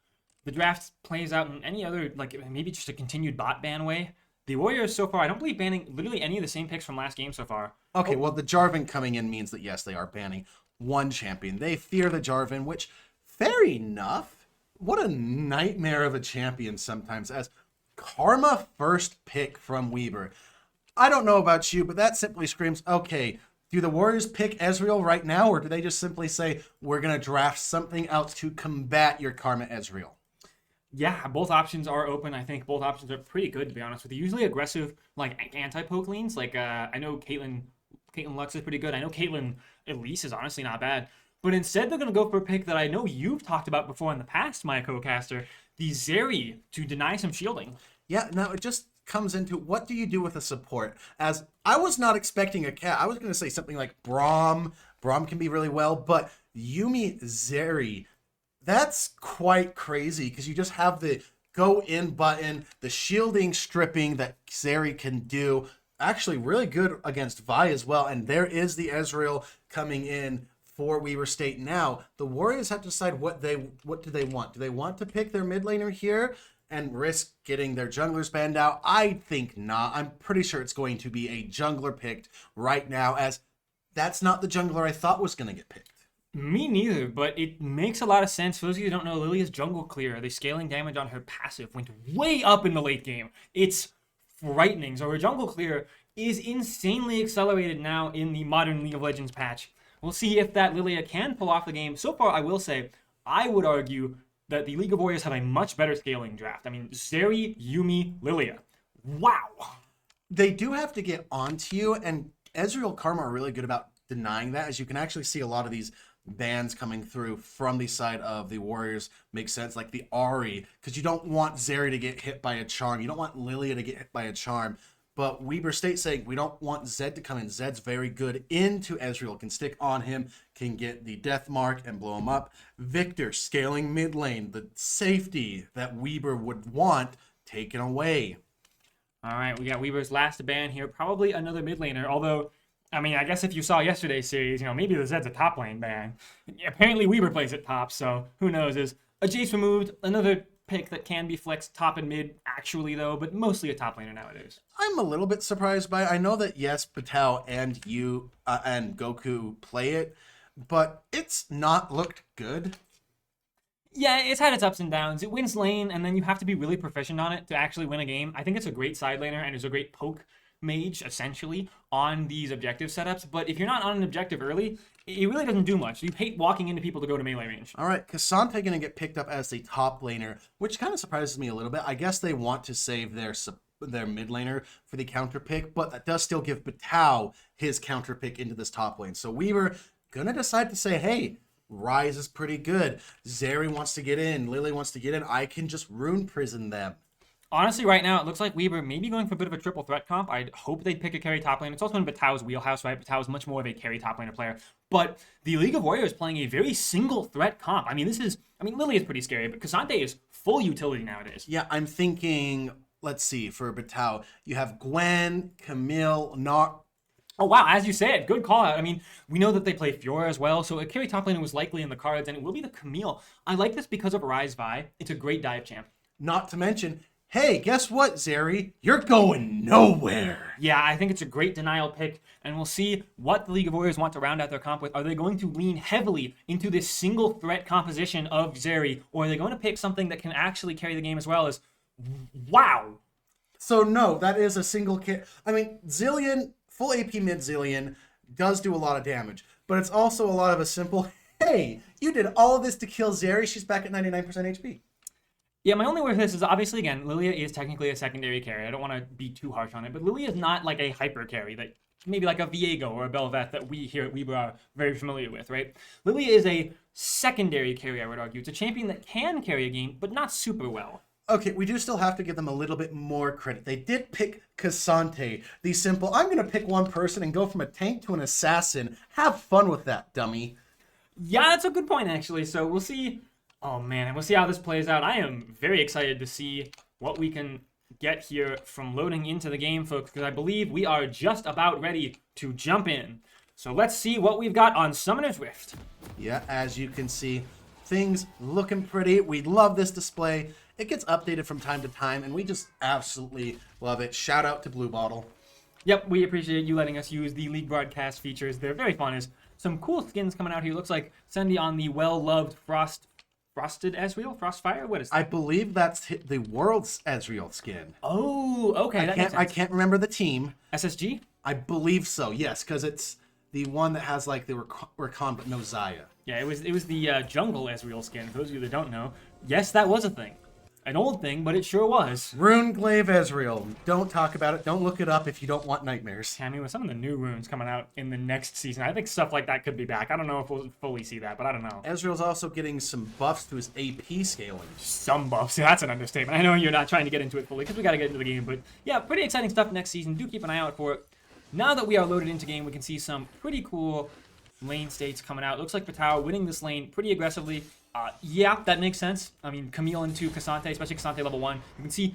the draft plays out in any other, like maybe just a continued bot ban way. The Warriors so far, I don't believe banning literally any of the same picks from last game so far. Okay, well, the Jarvan coming in means that, yes, they are banning one champion. They fear the Jarvan, which, fair enough. What a nightmare of a champion sometimes, as Karma first pick from Weber. I don't know about you, but that simply screams, okay, do the Warriors pick Ezreal right now, or do they just simply say, we're going to draft something else to combat your Karma Ezreal? Yeah, both options are open. I think both options are pretty good, to be honest with you. Usually aggressive, like anti-poke leans. Like, I know Caitlyn Lux is pretty good. I know Caitlyn Elise is honestly not bad. But instead, they're going to go for a pick that I know you've talked about before in the past, my co-caster, the Zeri, to deny some shielding. Yeah, now it just comes into what do you do with a support? As I was not expecting a cat. I was going to say something like Braum. Braum can be really well, but Yuumi Zeri, that's quite crazy because you just have the go in button, the shielding stripping that Zeri can do. Actually, really good against Vi as well. And there is the Ezreal coming in for Weber State. Now, the Warriors have to decide what do they want. Do they want to pick their mid laner here and risk getting their junglers banned out? I think not. I'm pretty sure it's going to be a jungler picked right now, as that's not the jungler I thought was going to get picked. Me neither, but it makes a lot of sense. For those of you who don't know, Lilia's jungle clear, the scaling damage on her passive went way up in the late game. It's frightening. So her jungle clear is insanely accelerated now in the modern League of Legends patch. We'll see if that Lilia can pull off the game. So far, I will say, I would argue that the League of Warriors have a much better scaling draft. I mean, Zeri, Yuumi, Lilia. Wow. They do have to get onto you, and Ezreal Karma are really good about denying that, as you can actually see a lot of these bans coming through from the side of the Warriors make sense, like the Ahri, because you don't want Zeri to get hit by a charm. You don't want Lilia to get hit by a charm. But Weber State saying we don't want Zed to come in. Zed's very good into Ezreal, can stick on him, can get the death mark and blow him up. Victor scaling mid lane, the safety that Weber would want taken away. All right, we got Weber's last ban here. Probably another mid laner, although, I mean, I guess if you saw yesterday's series, maybe the Zed's a top lane ban. Apparently Weber plays at top, so who knows. Is a Jace removed, another pick that can be flexed top and mid, actually, though, but mostly a top laner nowadays. I'm a little bit surprised by it. I know that, yes, Patel and you and Goku play it, but it's not looked good. Yeah, it's had its ups and downs. It wins lane, and then you have to be really proficient on it to actually win a game. I think it's a great side laner, and it's a great poke mage, essentially, on these objective setups. But if you're not on an objective early, it really doesn't do much. You hate walking into people to go to melee range. All right, Cassante going to get picked up as the top laner, which kind of surprises me a little bit. I guess they want to save their mid laner for the counter pick, but that does still give Batao his counter pick into this top lane. So Weaver going to decide to say, hey, Ryze is pretty good. Zeri wants to get in. Lily wants to get in. I can just rune prison them. Honestly, right now, it looks like Weber may be going for a bit of a triple threat comp. I'd hope they'd pick a carry top lane. It's also in Batao's wheelhouse, right? Batao's much more of a carry top laner player. But the League of Warriors playing a very single threat comp. I mean, Lily is pretty scary, but Cassante is full utility nowadays. Yeah, I'm thinking, let's see, for Batao, you have Gwen, Camille, Oh wow, as you said, good call out. I mean, we know that they play Fiora as well, so a carry top laner was likely in the cards, and it will be the Camille. I like this because of Rise Vi. It's a great dive champ. Not to mention, hey, guess what, Zeri? You're going nowhere. Yeah, I think it's a great denial pick, and we'll see what the League of Warriors want to round out their comp with. Are they going to lean heavily into this single threat composition of Zeri, or are they going to pick something that can actually carry the game as well as, wow. So no, that is a single kit. I mean, Zillion, full AP mid Zillion does do a lot of damage, but it's also a lot of a simple, hey, you did all of this to kill Zeri, she's back at 99% HP. Yeah, my only worry with this is obviously, again, Lilia is technically a secondary carry. I don't want to be too harsh on it, but Lilia is not like a hyper carry that maybe like a Viego or a Bel'Veth that we here at Weber are very familiar with, right? Lilia is a secondary carry, I would argue. It's a champion that can carry a game, but not super well. Okay, we do still have to give them a little bit more credit. They did pick Cassante, the simple, I'm going to pick one person and go from a tank to an assassin. Have fun with that, dummy. Yeah, that's a good point, actually. So we'll see. Oh, man, and we'll see how this plays out. I am very excited to see what we can get here from loading into the game, folks, because I believe we are just about ready to jump in. So let's see what we've got on Summoner's Rift. Yeah, as you can see, things looking pretty. We love this display. It gets updated from time to time, and we just absolutely love it. Shout out to Blue Bottle. Yep, we appreciate you letting us use the League broadcast features. They're very fun. There's some cool skins coming out here. Looks like Sandy on the well-loved Frosted Ezreal? Frostfire? What is that? I believe that's the world's Ezreal skin. Oh, okay. I can't remember the team. SSG? I believe so, yes, because it's the one that has like the Rakan but no Zaya. Yeah, it was the jungle Ezreal skin. For those of you that don't know, yes, that was a thing. An old thing, but it sure was. Runeglaive Ezreal. Don't talk about it. Don't look it up if you don't want nightmares. I mean, with some of the new runes coming out in the next season, I think stuff like that could be back. I don't know if we'll fully see that, but I don't know. Ezreal's also getting some buffs to his AP scaling. Some buffs. Yeah, that's an understatement. I know you're not trying to get into it fully because we got to get into the game, but yeah, pretty exciting stuff next season. Do keep an eye out for it. Now that we are loaded into game, we can see some pretty cool lane states coming out. Looks like Patao winning this lane pretty aggressively. Yeah, that makes sense. I mean, Camille into Cassante, especially Cassante level 1. You can see,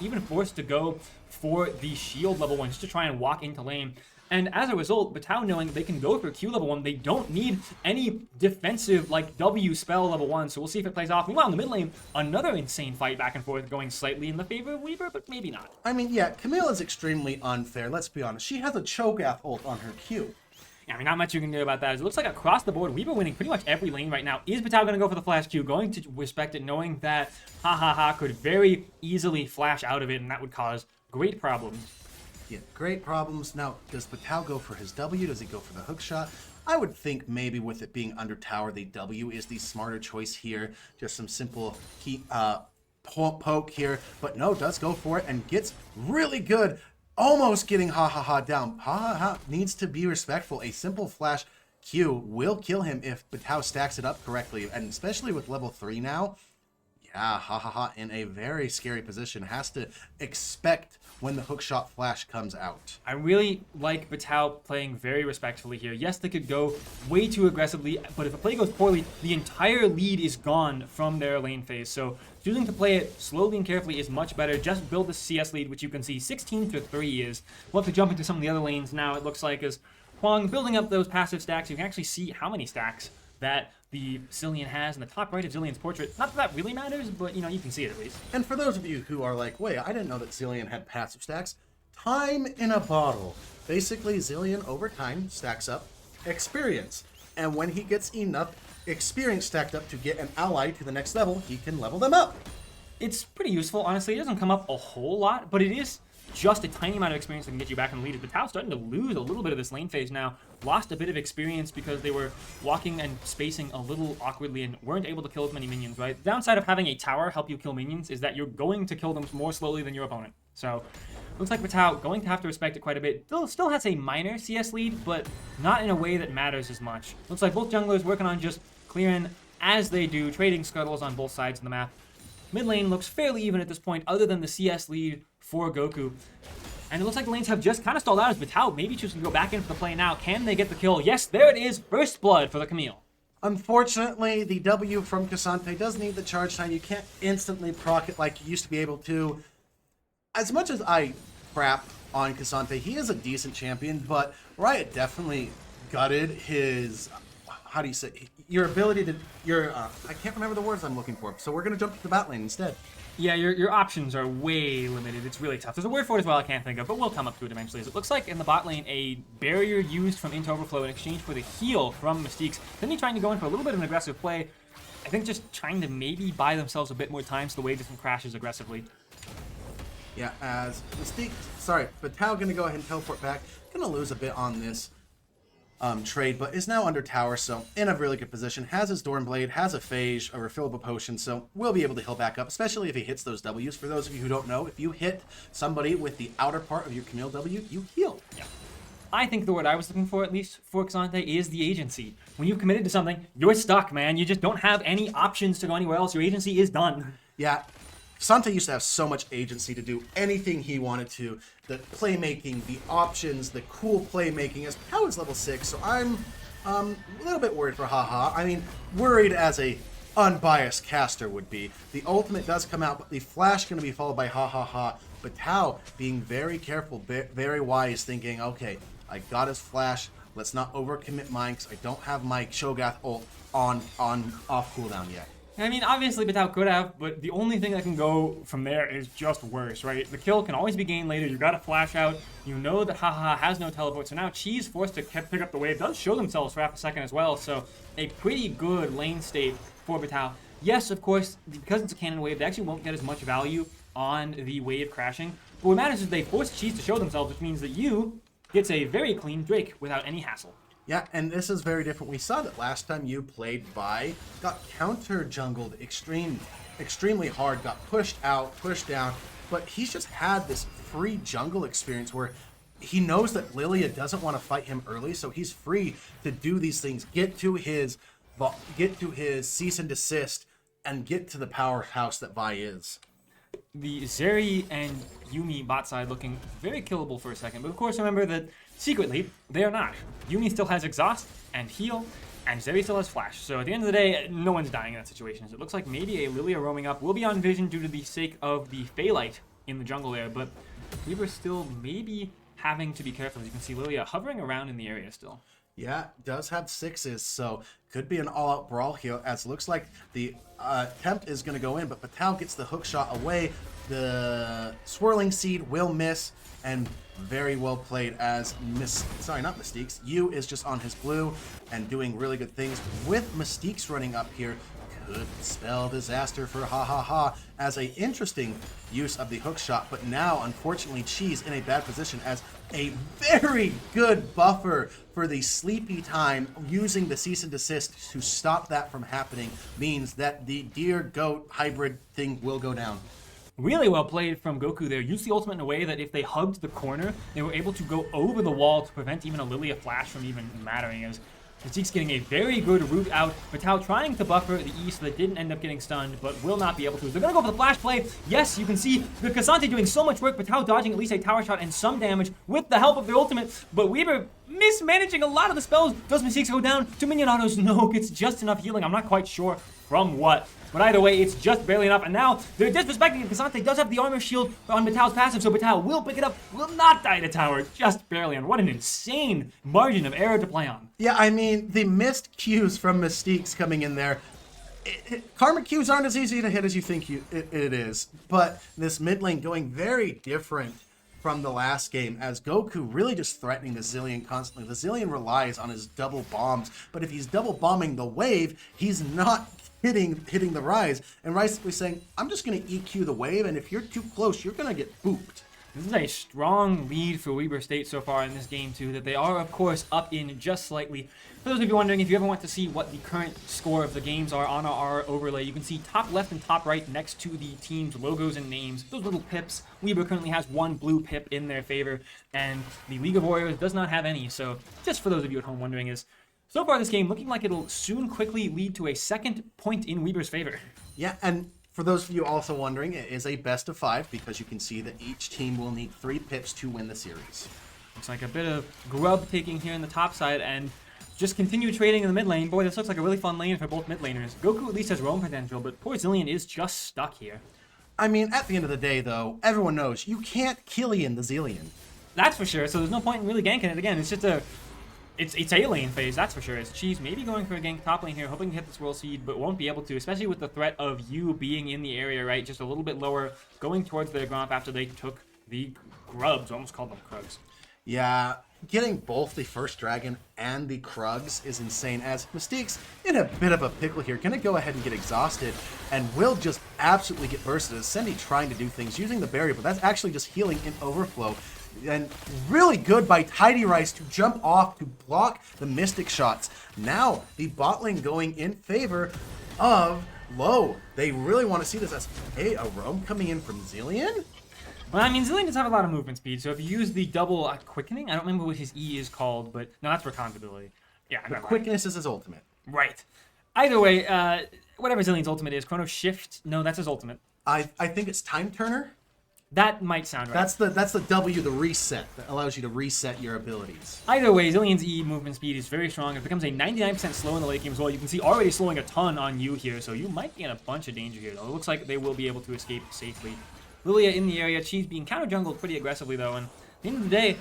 even forced to go for the shield level 1 just to try and walk into lane. And as a result, Patao knowing they can go for Q level 1, they don't need any defensive, like, W spell level 1, so we'll see if it plays off. Meanwhile, in the mid lane, another insane fight back and forth going slightly in the favor of Weaver, but maybe not. I mean, yeah, Camille is extremely unfair, let's be honest. She has a Cho'Gath ult on her Q. Yeah, I mean, not much you can do about that. It looks like across the board, Weaver winning pretty much every lane right now. Is Patao going to go for the flash Q? Going to respect it, knowing that could very easily flash out of it, and that would cause great problems. Yeah, great problems. Now, does Patao go for his W? Does he go for the hook shot? I would think maybe with it being under tower, the W is the smarter choice here. Just some simple poke here. But no, does go for it and gets really good. Almost getting down. Needs to be respectful. A simple flash Q will kill him if Patao stacks it up correctly. And especially with level 3 now, yeah, in a very scary position. Has to expect when the hookshot flash comes out. I really like Patao playing very respectfully here. Yes, they could go way too aggressively, but if a play goes poorly, the entire lead is gone from their lane phase. So choosing to play it slowly and carefully is much better. Just build the CS lead, which you can see 16-3 is. We'll have to jump into some of the other lanes now, it looks like, as Huang building up those passive stacks. You can actually see how many stacks that the Zillion has in the top right of Zillion's portrait. Not that that really matters, but, you know, you can see it at least. And for those of you who are like, wait, I didn't know that Zillion had passive stacks. Time in a bottle. Basically, Zillion over time stacks up experience. And when he gets enough experience stacked up to get an ally to the next level, he can level them up. It's pretty useful, honestly. It doesn't come up a whole lot, but it is just a tiny amount of experience that can get you back in the lead. Patao's starting to lose a little bit of this lane phase now. Lost a bit of experience because they were walking and spacing a little awkwardly and weren't able to kill as many minions, right? The downside of having a tower help you kill minions is that you're going to kill them more slowly than your opponent. So, looks like Patao going to have to respect it quite a bit. Still has a minor CS lead, but not in a way that matters as much. Looks like both junglers working on just clearing as they do, trading scuttles on both sides of the map. Mid lane looks fairly even at this point, other than the CS lead for Goku. And it looks like the lanes have just kind of stalled out as Patao maybe choosing to go back into the play now. Can they get the kill? Yes, there it is. First blood for the Camille. Unfortunately, the W from Cassante does need the charge time. You can't instantly proc it like you used to be able to. As much as I crap on Cassante. He is a decent champion, but Riot definitely gutted his, how do you say, your ability to, I can't remember the words I'm looking for, so we're going to jump to the bot lane instead. Yeah, your options are way limited. It's really tough. There's a word for it as well I can't think of, but we'll come up to it eventually. As it looks like in the bot lane, a barrier used from Into Overflow in exchange for the heal from Mystiques. Then he's trying to go in for a little bit of an aggressive play. I think just trying to maybe buy themselves a bit more time so the wave doesn't crash as aggressively. Yeah, as Mystique, sorry, but Tao going to go ahead and teleport back. Going to lose a bit on this trade, but is now under tower, so in a really good position. Has his Dornblade, has a Phage, a refillable potion, so will be able to heal back up, especially if he hits those Ws. For those of you who don't know, if you hit somebody with the outer part of your Camille W, you heal. Yeah. I think the word I was looking for, at least for Xante, is the agency. When you've committed to something, you're stuck, man. You just don't have any options to go anywhere else. Your agency is done. Yeah, Sante used to have so much agency to do anything he wanted to. The playmaking, the options, the cool playmaking. As Pow is level 6, so I'm a little bit worried for Haha. I mean, worried as a unbiased caster would be. The ultimate does come out, but the flash going to be followed by Ha. But Tao being very careful, very wise, thinking, okay, I got his flash. Let's not overcommit mine because I don't have my Shogath ult on off cooldown yet. I mean, obviously Batao could have, but the only thing that can go from there is just worse, right? The kill can always be gained later. You got to flash out. You know that Haha has no teleport, so now Chi's forced to pick up the wave. Does show themselves for half a second as well, so a pretty good lane state for Batao. Yes, of course, because it's a cannon wave, they actually won't get as much value on the wave crashing. But what matters is they force Chi's to show themselves, which means that you gets a very clean Drake without any hassle. Yeah, and this is very different. We saw that last time you played Vi, got counter jungled extremely hard, got pushed out, pushed down, but he's just had this free jungle experience where he knows that Lilia doesn't want to fight him early, so he's free to do these things, get to his cease and desist, and get to the powerhouse that Vi is. The Zeri and Yuumi bot side looking very killable for a second, but of course remember that secretly they are not. Yuumi still has exhaust and heal, and Zeri still has flash. So at the end of the day, no one's dying in that situation. So it looks like maybe a Lilia roaming up will be on vision due to the sake of the Phaelite in the jungle there, but we were still maybe having to be careful. As you can see Lilia hovering around in the area still. Yeah, does have 6s, so could be an all-out brawl here, as looks like the attempt is going to go in, but Patel gets the hook shot away. The swirling seed will miss, and very well played as not Mystiques. Yu is just on his blue and doing really good things. With Mystiques running up here, could spell disaster for Ha as a interesting use of the hook shot, but now unfortunately Chi's in a bad position as a very good buffer for the sleepy time. Using the cease and desist to stop that from happening means that the deer goat hybrid thing will go down. Really well played from Goku there. Used the ultimate in a way that if they hugged the corner, they were able to go over the wall to prevent even a Lilia flash from even mattering, as Mystique's getting a very good route out. Batao trying to buffer the E so that didn't end up getting stunned, but will not be able to. They're going to go for the flash play. Yes, you can see the Cassante doing so much work. Batao dodging at least a tower shot and some damage with the help of their ultimate, but Weaver mismanaging a lot of the spells. Does Mystique's go down? 2 minion autos? No, gets just enough healing. I'm not quite sure from what. But either way, it's just barely enough. And now they're disrespecting it. Cassante does have the armor shield on Batao's passive, so Batao will pick it up, will not die to tower, just barely. And what an insane margin of error to play on. Yeah, I mean, the missed Qs from Mystiques coming in there. Karma Qs aren't as easy to hit as you think it is. But this mid lane going very different from the last game, as Goku really just threatening the Zilean constantly. The Zilean relies on his double bombs, but if he's double bombing the wave, he's not hitting the Rise, and Rise simply saying, I'm just going to EQ the wave, and if you're too close, you're going to get booped. This is a strong lead for Weber State so far in this game, too, that they are, of course, up in just slightly. For those of you wondering, if you ever want to see what the current score of the games are on our overlay, you can see top left and top right next to the team's logos and names, those little pips. Weber currently has 1 blue pip in their favor, and the League of Warriors does not have any. So just for those of you at home wondering, is so far this game looking like it'll soon quickly lead to a second point in Weber's favor. Yeah, and for those of you also wondering, it is a best of 5 because you can see that each team will need 3 pips to win the series. Looks like a bit of grub taking here in the top side and just continue trading in the mid lane. Boy, this looks like a really fun lane for both mid laners. Goku at least has roam potential, but poor Zilean is just stuck here. I mean, at the end of the day, though, everyone knows you can't Killian the Zilean. That's for sure. So there's no point in really ganking it again. It's just it's a lane phase, that's for sure. It's Cheese maybe going for a gank top lane here, hoping to hit this World Seed, but won't be able to, especially with the threat of you being in the area, right? Just a little bit lower, going towards their Gromp after they took the Grubs. Almost called them Krugs. Yeah, getting both the first dragon and the Krugs is insane, as Mystique's in a bit of a pickle here. Gonna go ahead and get exhausted, and will just absolutely get bursted as Sendy trying to do things using the barrier, but that's actually just healing in overflow. And really good by Tidy Rice to jump off to block the Mystic shots. Now the bot lane going in favor of Low. They really want to see this as, hey, a roam coming in from Zillion? Well, I mean, Zillion does have a lot of movement speed, so if you use the double quickening, I don't remember what his E is called, but no, that's Rakan's ability. Yeah, the quickness is his ultimate. Right. Either way, whatever Zillion's ultimate is, Chrono Shift, no, that's his ultimate. I think it's Time Turner. That might sound right. That's the W, the reset, that allows you to reset your abilities. Either way, Zillion's E movement speed is very strong. It becomes a 99% slow in the late game as well. You can see already slowing a ton on you here, so you might be in a bunch of danger here, though. It looks like they will be able to escape safely. Lilia in the area. She's being counter-jungled pretty aggressively, though, and at the end of the day,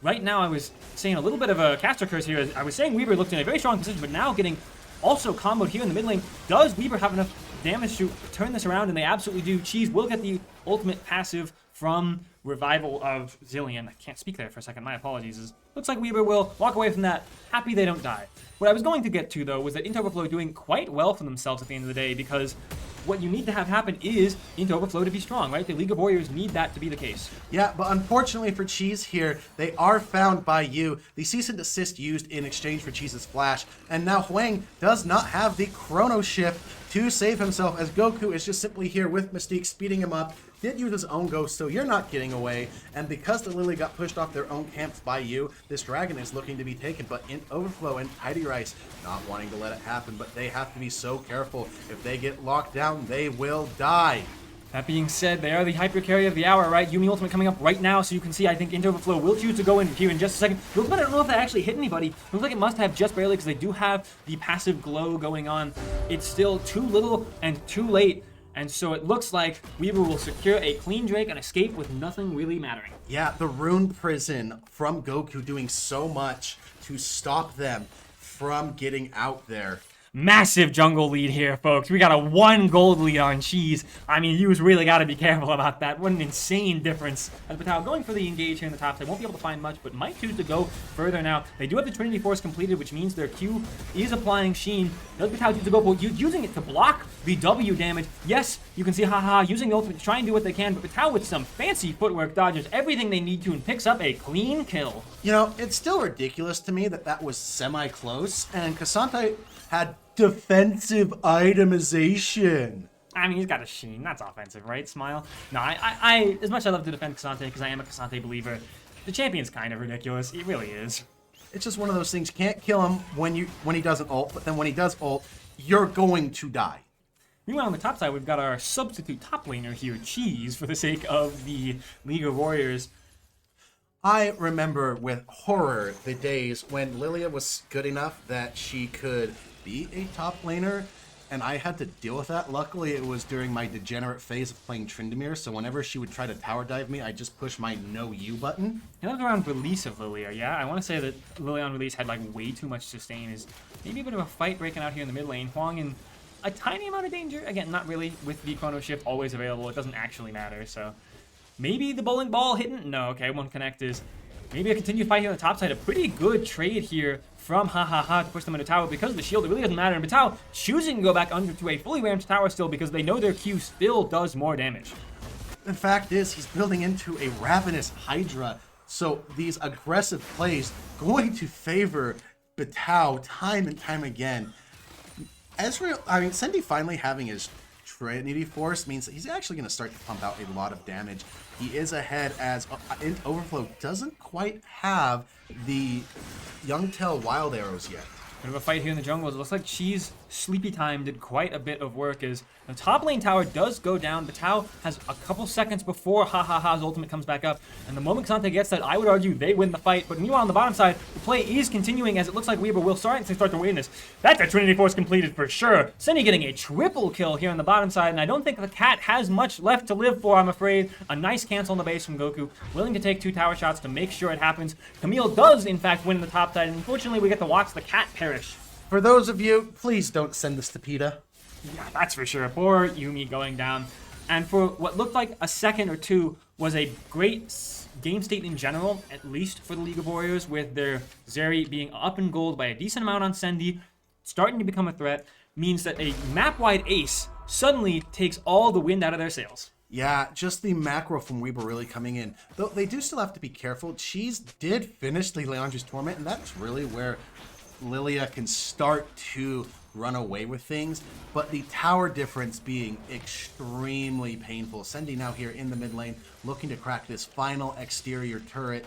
right now I was saying a little bit of a caster curse here. I was saying Weaver looked in a very strong position, but now getting also comboed here in the mid lane. Does Weaver have enough damage to turn this around? And they absolutely do. Cheese will get the ultimate passive from Revival of Zillion. I can't speak there for a second. My apologies. Looks like Weaver will walk away from that. Happy they don't die. What I was going to get to, though, was that Into Overflow doing quite well for themselves at the end of the day, because what you need to have happen is Into Overflow to be strong, right? The League of Warriors need that to be the case. Yeah, but unfortunately for Cheese here, they are found by you. The cease and desist used in exchange for Cheese's flash, and now Huang does not have the Chrono Shift to save himself, as Goku is just simply here with Mystique, speeding him up. Did use his own ghost, so you're not getting away. And because the Lily got pushed off their own camps by you, this dragon is looking to be taken. But in Overflow and Tidy Rice not wanting to let it happen, but they have to be so careful. If they get locked down, they will die. That being said, they are the hyper carry of the hour, right? Yumi Ultimate coming up right now, so you can see, I think, Into Overflow will choose to go in here in just a second. Looks like I don't know if that actually hit anybody. Looks like it must have just barely, because they do have the passive glow going on. It's still too little and too late. And so it looks like Weaver will secure a clean Drake and escape with nothing really mattering. Yeah, the Rune Prison from Goku doing so much to stop them from getting out there. Massive jungle lead here, folks. We got a 1 gold lead on Cheese. I mean, you've really got to be careful about that. What an insane difference. As Batal going for the engage here in the top side. Won't be able to find much, but might choose to go further now. They do have the Trinity Force completed, which means their Q is applying Sheen. Does Batal choose to go for using it to block the W damage? Yes, you can see haha using the ultimate to try and do what they can, but Batal with some fancy footwork dodges everything they need to and picks up a clean kill. You know, it's still ridiculous to me that was semi-close, and Cassante had defensive itemization. I mean, he's got a Sheen. That's offensive, right? Smile. No, I as much as I love to defend Cassante, because I am a Cassante believer, the champion's kind of ridiculous. He really is. It's just one of those things. You can't kill him when he doesn't ult, but then when he does ult, you're going to die. Meanwhile, on the top side, we've got our substitute top laner here, Cheese, for the sake of the League of Warriors. I remember with horror the days when Lilia was good enough that she could be a top laner, and I had to deal with that. Luckily, it was during my degenerate phase of playing Tryndamere, so whenever she would try to tower dive me, I just push my no U button. And that was around release of Lilia, yeah? I want to say that Lilia on release had like way too much sustain. Is maybe a bit of a fight breaking out here in the mid lane. Huang in a tiny amount of danger. Again, not really, with the Chrono Shift always available. It doesn't actually matter, so... Maybe the bowling ball hidden? No, okay, won't connect is... Maybe a continued fight here on the top side. A pretty good trade here from to push them into tower because of the shield. It really doesn't matter. And Batal choosing to go back under to a fully ramped tower still because they know their Q still does more damage. The fact is, he's building into a ravenous Hydra, so these aggressive plays going to favor Batal time and time again. Sendy finally having his Trinity Force means that he's actually going to start to pump out a lot of damage. He is ahead as Overflow doesn't quite have the Youngtail Wild Arrows yet. Bit of a fight here in the jungle. It looks like Cheese sleepy time did quite a bit of work as the top lane tower does go down. Tao has a couple seconds before Ha's ultimate comes back up, and the moment Xante gets that, I would argue they win the fight. But meanwhile on the bottom side, the play is continuing as it looks like Weaver will start to win this. That's a Trinity Force completed for sure. Sendy getting a triple kill here on the bottom side, and I don't think the cat has much left to live for, I'm afraid. A nice cancel on the base from Goku, willing to take 2 tower shots to make sure it happens. Camille does in fact win the top side, and unfortunately we get to watch the cat perish. For those of you, please don't send this to PETA. Yeah, that's for sure. Poor Yumi going down. And for what looked like a second or two was a great game state in general, at least for the League of Warriors, with their Zeri being up in gold by a decent amount on Sendy, starting to become a threat, means that a map-wide ace suddenly takes all the wind out of their sails. Yeah, just the macro from Weber really coming in. Though they do still have to be careful. Cheese did finish the Leandre's Torment, and that's really where Lilia can start to run away with things, but the tower difference being extremely painful. Sendy now here in the mid lane, looking to crack this final exterior turret,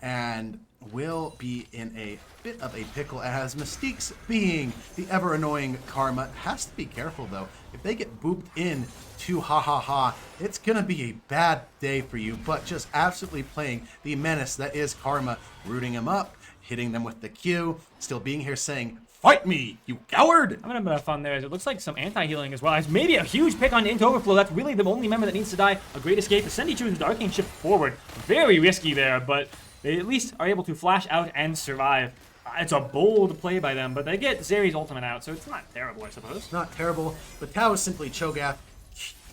and will be in a bit of a pickle as Mystique's being the ever-annoying Karma. Has to be careful, though. If they get booped in to Ha, it's gonna be a bad day for you, but just absolutely playing the menace that is Karma, rooting him up, hitting them with the Q, still being here saying, "Fight me, you coward!" I'm having a bit of fun there as it looks like some anti-healing as well. As maybe a huge pick on into Overflow. That's really the only member that needs to die. A great escape. The Sendy chooses to Arcane Shift forward. Very risky there, but they at least are able to flash out and survive. It's a bold play by them, but they get Zeri's ultimate out, so it's not terrible, I suppose. Not terrible, but Tao is simply Cho'Gath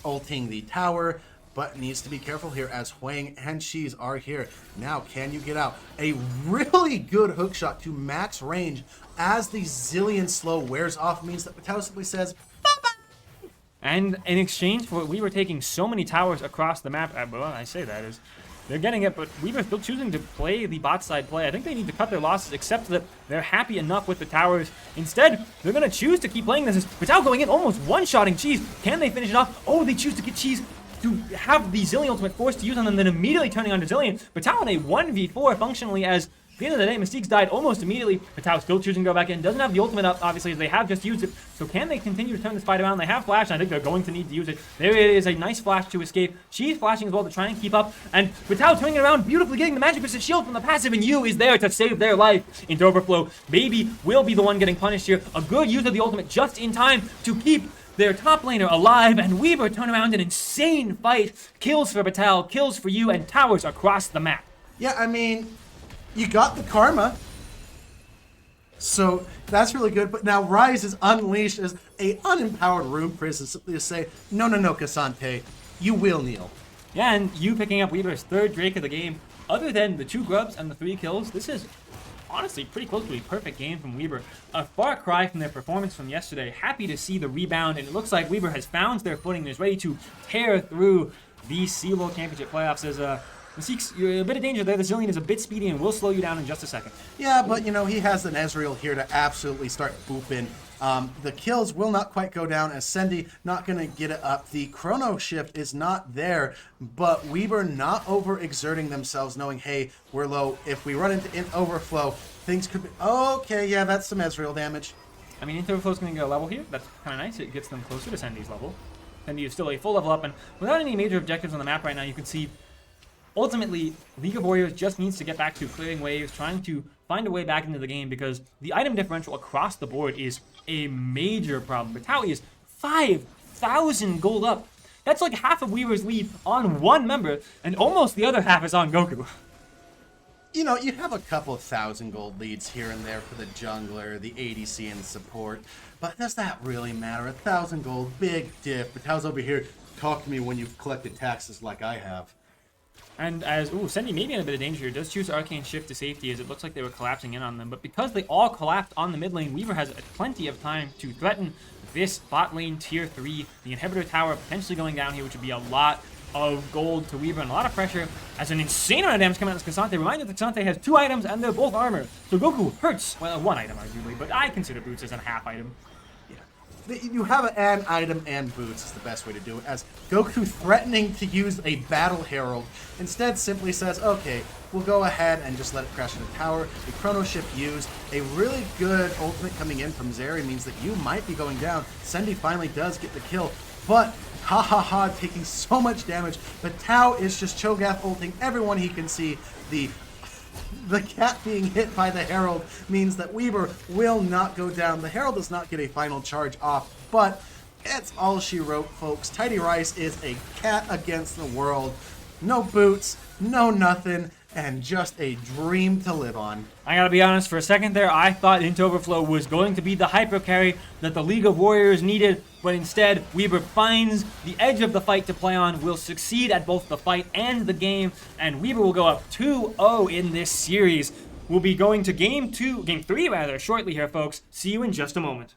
ulting the tower, but needs to be careful here as Huang and Cheese are here. Now, can you get out? A really good hook shot to max range as the Zillion slow wears off means that Tao simply says, bye-bye. And in exchange for we were taking so many towers across the map, well, I say that is, they're getting it, but Weaver still choosing to play the bot side play. I think they need to cut their losses, except that they're happy enough with the towers. Instead, they're going to choose to keep playing this. Vital going in, almost one-shotting Cheese. Can they finish it off? Oh, they choose to get Cheese to have the Zillion ultimate forced to use on them, then immediately turning on to Zillion. Vital in a 1v4 functionally as at the end of the day, Mystique's died almost immediately. Vital still choosing to go back in. Doesn't have the ultimate up, obviously, as they have just used it. So can they continue to turn this fight around? They have flash, and I think they're going to need to use it. There it is, a nice flash to escape. She's flashing as well to try and keep up. And Vital turning it around, beautifully getting the magic resist shield from the passive, and Yu is there to save their life into Overflow. Baby will be the one getting punished here. A good use of the ultimate just in time to keep their top laner alive, and Weaver turn around an insane fight. Kills for Vital, kills for Yu, and towers across the map. Yeah, I mean, you got the Karma. So that's really good, but now Rise is unleashed as a unempowered Rune Prince and simply to say, no, Cassante, you will kneel. Yeah, and you picking up Weaver's third Drake of the game. Other than the 2 grubs and the 3 kills, this is honestly pretty close to a perfect game from Weaver. A far cry from their performance from yesterday. Happy to see the rebound, and it looks like Weaver has found their footing and is ready to tear through the CLoL Championship playoffs as Mystique's, you're in a bit of danger there. The Zillion is a bit speedy and will slow you down in just a second. Yeah, but you know, he has an Ezreal here to absolutely start booping. The kills will not quite go down as Sendy not going to get it up. The chrono shift is not there, but Weaver not overexerting themselves, knowing, hey, we're low. If we run into Overflow, things could be... Okay, yeah, that's some Ezreal damage. I mean, Overflow's going to get a level here. That's kind of nice. It gets them closer to Sendy's level. Sendy is still a full level up, and without any major objectives on the map right now, you can see ultimately, League of Warriors just needs to get back to clearing waves, trying to find a way back into the game, because the item differential across the board is a major problem. Vitaly is 5,000 gold up. That's like half of Weaver's lead on one member, and almost the other half is on Goku. You know, you have a couple of 1,000 gold leads here and there for the jungler, the ADC, and the support, but does that really matter? 1,000 gold, big dip. Vitaly's over here, talk to me when you've collected taxes like I have. And as, Sendy maybe in a bit of danger, does choose Arcane Shift to safety as it looks like they were collapsing in on them. But because they all collapsed on the mid lane, Weaver has plenty of time to threaten this bot lane tier 3. The inhibitor tower potentially going down here, which would be a lot of gold to Weaver and a lot of pressure as an insane amount of damage coming out of Cassante. Reminder that Cassante has 2 items and they're both armor. So Goku hurts, well, 1 item arguably, but I consider Boots as a half item. You have an item and boots is the best way to do it, as Goku threatening to use a Battle Herald instead simply says, okay, we'll go ahead and just let it crash into tower. The Chrono Shift used. A really good ultimate coming in from Zeri means that you might be going down. Sendy finally does get the kill, but ha ha ha, taking so much damage. But Tao is just Cho'Gath ulting everyone he can see. The cat being hit by the Herald means that Weaver will not go down. The Herald does not get a final charge off, but it's all she wrote, folks. Tidy Rice is a cat against the world. No boots, no nothing, and just a dream to live on. I gotta be honest, for a second there, I thought Into Overflow was going to be the hyper carry that the League of Warriors needed, but instead, Weaver finds the edge of the fight to play on, will succeed at both the fight and the game, and Weaver will go up 2-0 in this series. We'll be going to game 3 rather, shortly here, folks. See you in just a moment.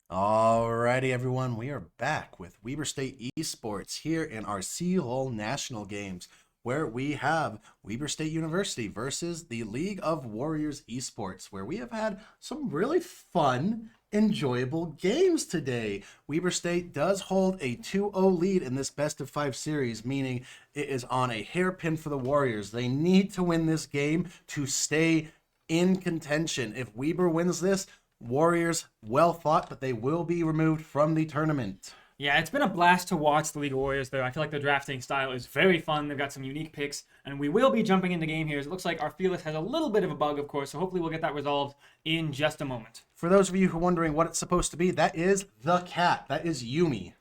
Alrighty, everyone, we are back with Weber State Esports here in our CLoL National Games, where we have Weber State University versus the League of Warriors Esports, where we have had some really fun, enjoyable games today. Weber State does hold a 2-0 lead in this best of 5 series, meaning it is on a hairpin for the Warriors. They need to win this game to stay in contention. If Weber wins this, Warriors, well fought, but they will be removed from the tournament. Yeah, it's been a blast to watch the League of Warriors, though. I feel like their drafting style is very fun. They've got some unique picks, and we will be jumping into game here. It looks like our Fearless has a little bit of a bug, of course, so hopefully we'll get that resolved in just a moment. For those of you who are wondering what it's supposed to be, that is the cat. That is Yumi.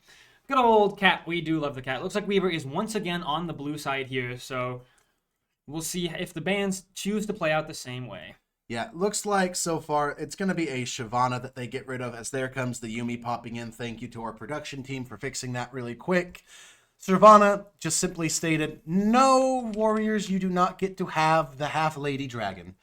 Good old cat. We do love the cat. Looks like Weaver is once again on the blue side here, so we'll see if the bans choose to play out the same way. Yeah, looks like so far it's going to be a Shyvana that they get rid of, as there comes the Yumi popping in. Thank you to our production team for fixing that really quick. Shyvana just simply stated, no, Warriors, you do not get to have the half-lady dragon.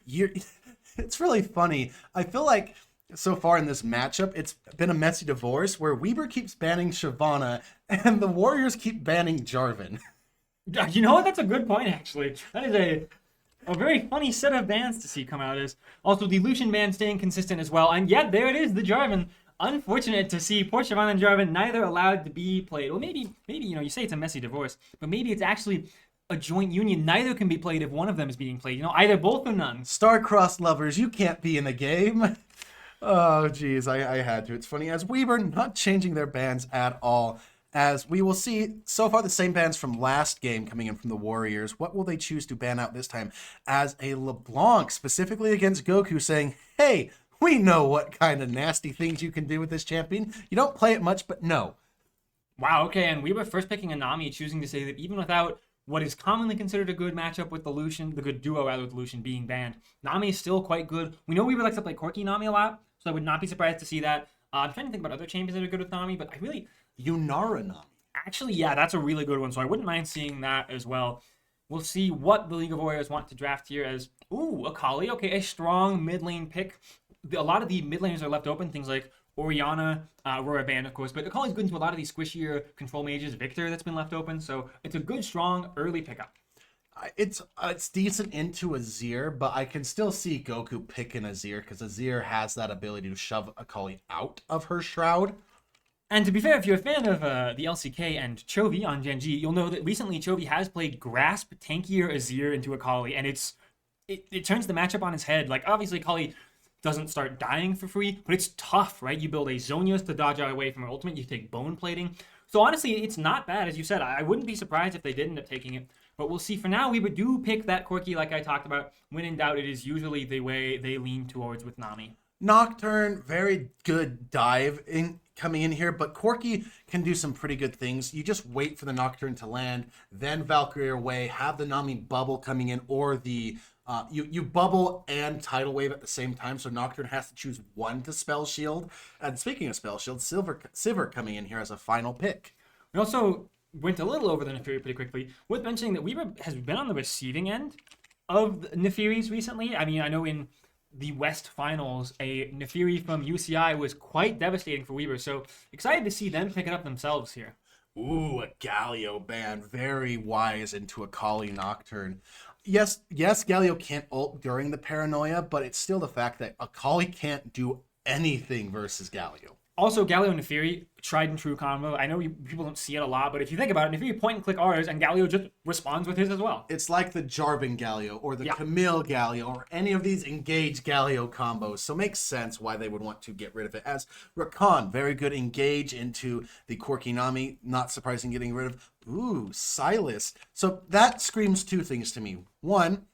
It's really funny. I feel like so far in this matchup, it's been a messy divorce where Weber keeps banning Shyvana and the Warriors keep banning Jarvan. You know what? That's a good point, actually. That is a very funny set of bans to see come out as. Also, the Lucian ban staying consistent as well. And yet, there it is, the Jarvan. Unfortunate to see poor Shyvana and Jarvan neither allowed to be played. Well, maybe, you say it's a messy divorce, but maybe it's actually a joint union. Neither can be played if one of them is being played. Either both or none. Star-crossed lovers, you can't be in the game. Oh, geez, I had to. It's funny, as Weber not changing their bans at all. As we will see, so far the same bans from last game coming in from the Warriors. What will they choose to ban out this time? As a LeBlanc, specifically against Goku, saying, hey, we know what kind of nasty things you can do with this champion. You don't play it much, but no. Wow, okay, and we were first picking a Nami, choosing to say that even without what is commonly considered a good matchup with the Lucian, the good duo rather with Lucian being banned, Nami is still quite good. We know Weaver likes to play Corki Nami a lot, so I would not be surprised to see that. I'm trying to think about other champions that are good with Nami, but I really... Yunara Nami. Actually, yeah, that's a really good one, so I wouldn't mind seeing that as well. We'll see what the League of Warriors want to draft here as, Akali. Okay, a strong mid lane pick. A lot of the mid laners are left open, things like Orianna, Aurora Band, of course, but Akali's good into a lot of these squishier control mages, Victor that's been left open, so it's a good, strong, early pickup. It's decent into Azir, but I can still see Goku picking Azir, because Azir has that ability to shove Akali out of her shroud. And to be fair, if you're a fan of the LCK and Chovy on Gen G, you'll know that recently Chovy has played Grasp, tankier Azir into Akali, and it turns the matchup on its head. Like, obviously, Akali doesn't start dying for free, but it's tough, right? You build a Zonius to dodge out away from her ultimate, you take bone plating. So honestly, it's not bad, as you said. I wouldn't be surprised if they did end up taking it, but we'll see. For now, we would do pick that Corki like I talked about. When in doubt, it is usually the way they lean towards with Nami. Nocturne, very good dive in coming in here, but Corki can do some pretty good things. You just wait for the Nocturne to land, then Valkyrie away, have the Nami bubble coming in, or the you bubble and tidal wave at the same time, so Nocturne has to choose one to spell shield. And speaking of spell shield, Sivir coming in here as a final pick. We also went a little over the Neferi pretty quickly, worth mentioning that Weaver has been on the receiving end of Neferis recently. I mean, I know in the West Finals, a Neferi from UCI was quite devastating for Weaver, so excited to see them pick it up themselves here. Ooh, a Galio ban. Very wise into a Kali Nocturne. Yes, Galio can't ult during the paranoia, but it's still the fact that Akali can't do anything versus Galio. Also, Galio and Neferi, tried and true combo. I know people don't see it a lot, but if you think about it, Neferi point and click R's, and Galio just responds with his as well. It's like the Jarvan Galio, or the Camille Galio, or any of these engage Galio combos, so it makes sense why they would want to get rid of it. As Rakan, very good engage into the Corki Nami, not surprising getting rid of. Ooh, Silas. So that screams two things to me. One,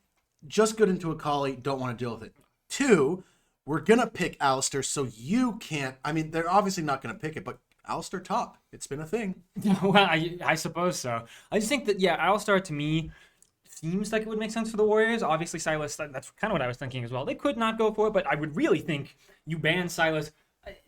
just good into Akali, don't want to deal with it. Two, we're going to pick Alistar, so you can't... I mean, they're obviously not going to pick it, but Alistar top. It's been a thing. Well, I suppose so. I just think that, Alistar to me seems like it would make sense for the Warriors. Obviously, Silas, that's kind of what I was thinking as well. They could not go for it, but I would really think you ban Silas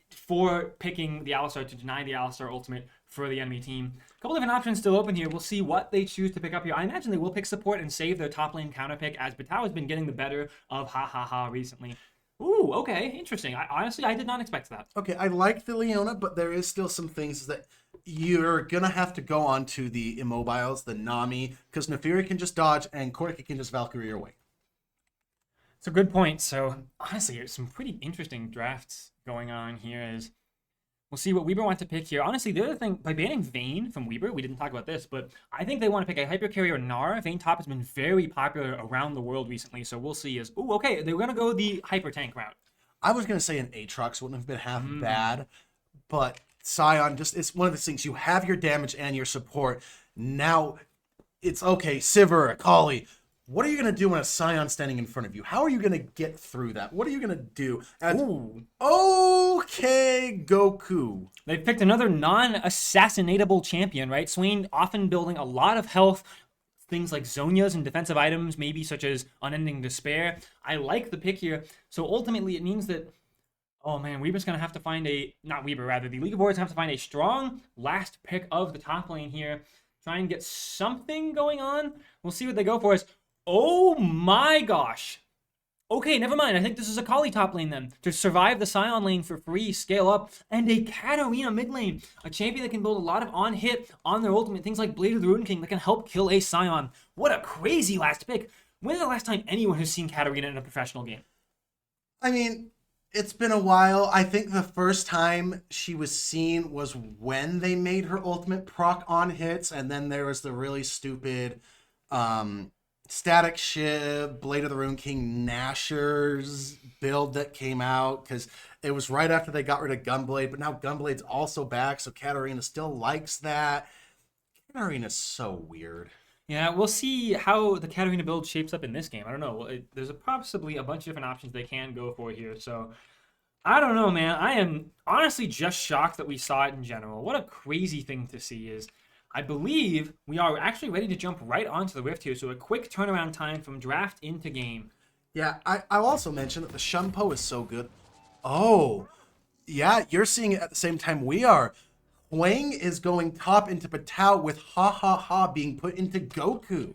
for picking the Alistar to deny the Alistar ultimate for the enemy team. A couple different options still open here. We'll see what they choose to pick up here. I imagine they will pick support and save their top lane counter pick, as Batao has been getting the better of Ha Ha Ha recently. Ooh, okay, interesting. Honestly, I did not expect that. Okay, I like the Leona, but there is still some things that you're gonna have to go on to the immobiles, the Nami, because Nefiri can just dodge and Korki can just Valkyrie your way. It's a good point. So honestly, there's some pretty interesting drafts going on here. As we'll see what Weber wants to pick here. Honestly, the other thing, by banning Vayne from Weber, we didn't talk about this, but I think they want to pick a Hyper Carrier Gnar. Vayne top has been very popular around the world recently, so we'll see. Ooh, okay, they're gonna go the Hyper Tank route. I was gonna say an Aatrox wouldn't have been half bad, but Scion just it's one of those things. You have your damage and your support. Now it's okay, Sivir, Akali. What are you gonna do when a Scion standing in front of you? How are you gonna get through that? What are you gonna do? Ooh. Okay, Goku. They picked another non-assassinatable champion, right? Swain often building a lot of health, things like Zonias and defensive items, maybe such as Unending Despair. I like the pick here. So ultimately, it means that, oh man, Weber's going to have to find not Weber, rather, the League of Warriors have to find a strong last pick of the top lane here. Try and get something going on. We'll see what they go for us. Oh my gosh. Okay, never mind. I think this is a Kali top lane then. To survive the Scion lane for free, scale up, and a Katarina mid lane. A champion that can build a lot of on-hit on their ultimate. Things like Blade of the Ruin King that can help kill a Scion. What a crazy last pick. When is the last time anyone has seen Katarina in a professional game? I mean, it's been a while. I think the first time she was seen was when they made her ultimate proc on hits, and then there was the really stupid Static Shiv, Blade of the Rune King, Nashor's build that came out, because it was right after they got rid of Gunblade, but now Gunblade's also back, so Katarina still likes that. Katarina's so weird. Yeah, we'll see how the Katarina build shapes up in this game. I don't know. There's possibly a bunch of different options they can go for here, so I don't know, man. I am honestly just shocked that we saw it in general. What a crazy thing to see is I believe we are actually ready to jump right onto the Rift here, so a quick turnaround time from draft into game. Yeah, I'll also mention that the Shumpo is so good. Oh, yeah, you're seeing it at the same time we are. Huang is going top into Patao with Ha Ha Ha being put into Goku.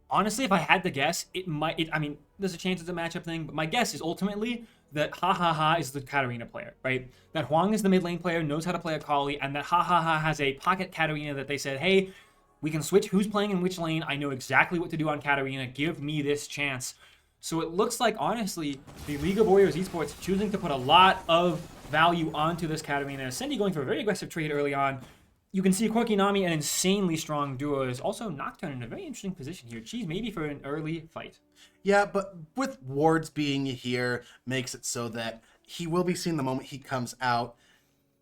Honestly, if I had to guess, I mean, there's a chance it's a matchup thing, but my guess is ultimately that Ha Ha Ha is the Katarina player, right? That Huang is the mid lane player, knows how to play a Kali, and that Ha Ha Ha has a pocket Katarina that they said, hey, we can switch who's playing in which lane. I know exactly what to do on Katarina. Give me this chance. So it looks like, honestly, the League of Warriors Esports choosing to put a lot of value onto this Katarina. Sendy going for a very aggressive trade early on. You can see Corki Nami, an insanely strong duo, is also Nocturne in a very interesting position here. Cheese maybe for an early fight. Yeah, but with Wards being here makes it so that he will be seen the moment he comes out.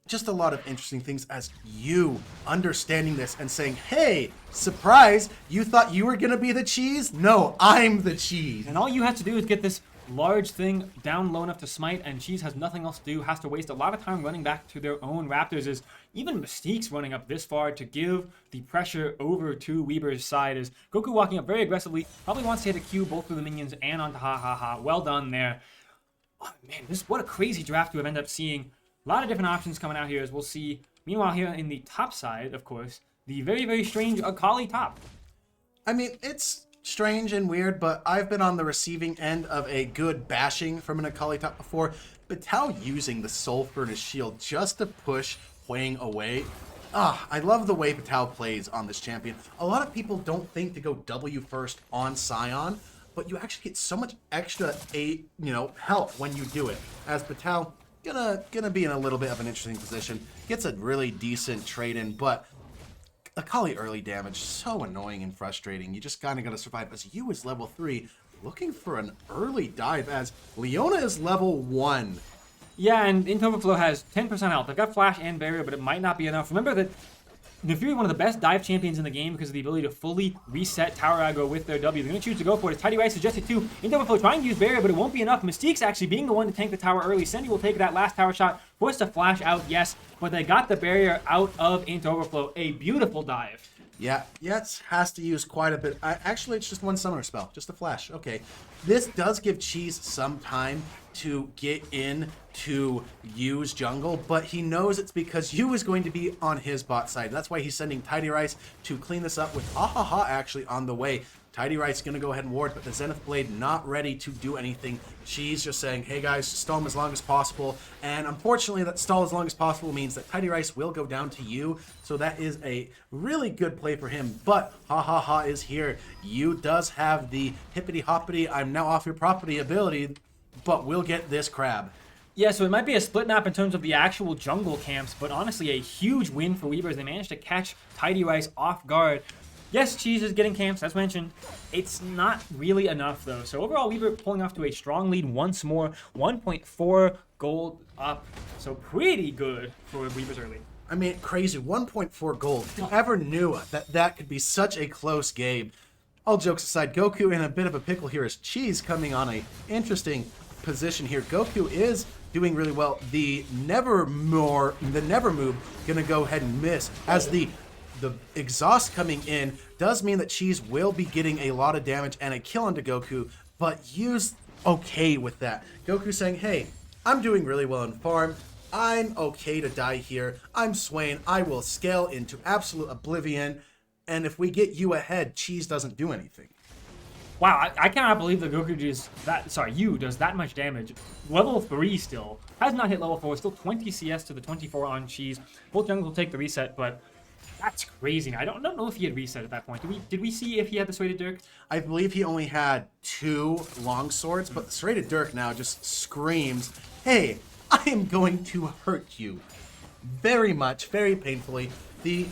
Just a lot of interesting things as you understanding this and saying, hey, surprise, you thought you were going to be the cheese? No, I'm the cheese. And all you have to do is get this large thing down low enough to smite, and Cheese has nothing else to do, has to waste a lot of time running back to their own Raptors. Is even Mystique's running up this far to give the pressure over to Weber's side. Is Goku walking up very aggressively, probably wants to hit a Q both through the minions and onto Ha Ha Ha. Well done there. Oh man, what a crazy draft to have ended up seeing. A lot of different options coming out here, as we'll see. Meanwhile, here in the top side, of course, the very, very strange Akali top. I mean, it's strange and weird, but I've been on the receiving end of a good bashing from an Akali top before. Patao using the Soul Furnace shield just to push Huang away. I love the way Patao plays on this champion. A lot of people don't think to go W first on Scion, but you actually get so much extra help when you do it. As Patao gonna be in a little bit of an interesting position. Gets a really decent trade in, but Akali early damage, so annoying and frustrating. You just kinda gotta survive. As you is level 3, looking for an early dive as Leona is level 1. Yeah, and Int Overflow has 10% health. They've got Flash and Barrier, but it might not be enough. Remember that Nefiri is one of the best dive champions in the game because of the ability to fully reset tower aggro with their W. They're going to choose to go for it. Tidy Rice suggested too. Int Overflow trying to use Barrier, but it won't be enough. Mystique's actually being the one to tank the tower early. Sendy will take that last tower shot. Forced to flash out, yes, but they got the Barrier out of Int Overflow. A beautiful dive. Yeah, yes, has to use quite a bit. Actually, it's just one summoner spell, just a flash. Okay, this does give Cheese some time to get in to use jungle, but he knows it's because Yu is going to be on his bot side. That's why he's sending Tidy Rice to clean this up with Ahaha actually on the way. Tidy Right's going to go ahead and ward, but the Zenith Blade not ready to do anything. She's just saying, hey guys, stall him as long as possible. And unfortunately, that stall as long as possible means that Tidy Rice will go down to you. So that is a really good play for him. But Ha Ha Ha is here. You does have the hippity hoppity, I'm now off your property ability, but we'll get this crab. Yeah, so it might be a split map in terms of the actual jungle camps, but honestly a huge win for Weavers. They managed to catch Tidy Rice off guard. Yes, Cheese is getting camps, as mentioned. It's not really enough, though. So overall, Weaver pulling off to a strong lead once more. 1.4 gold up. So pretty good for Weavers early. I mean, crazy. 1.4 gold. Who ever knew that that could be such a close game? All jokes aside, Goku in a bit of a pickle here as Cheese coming on a interesting position here. Goku is doing really well. The Never Move gonna go ahead and miss as the exhaust coming in does mean that Cheese will be getting a lot of damage and a kill onto Goku, but Yu's okay with that. Goku saying, hey, I'm doing really well in farm. I'm okay to die here. I'm Swain. I will scale into absolute oblivion. And if we get Yu ahead, Cheese doesn't do anything. Wow, I cannot believe that Goku does that. Sorry, Yu does that much damage. Level 3 still. Has not hit level 4. Still 20 CS to the 24 on Cheese. Both jungles will take the reset, but that's crazy. I don't know if he had reset at that point. Did we see if he had the Serrated Dirk? I believe he only had 2 long swords, but the Serrated Dirk now just screams, hey, I am going to hurt you. Very much, very painfully. The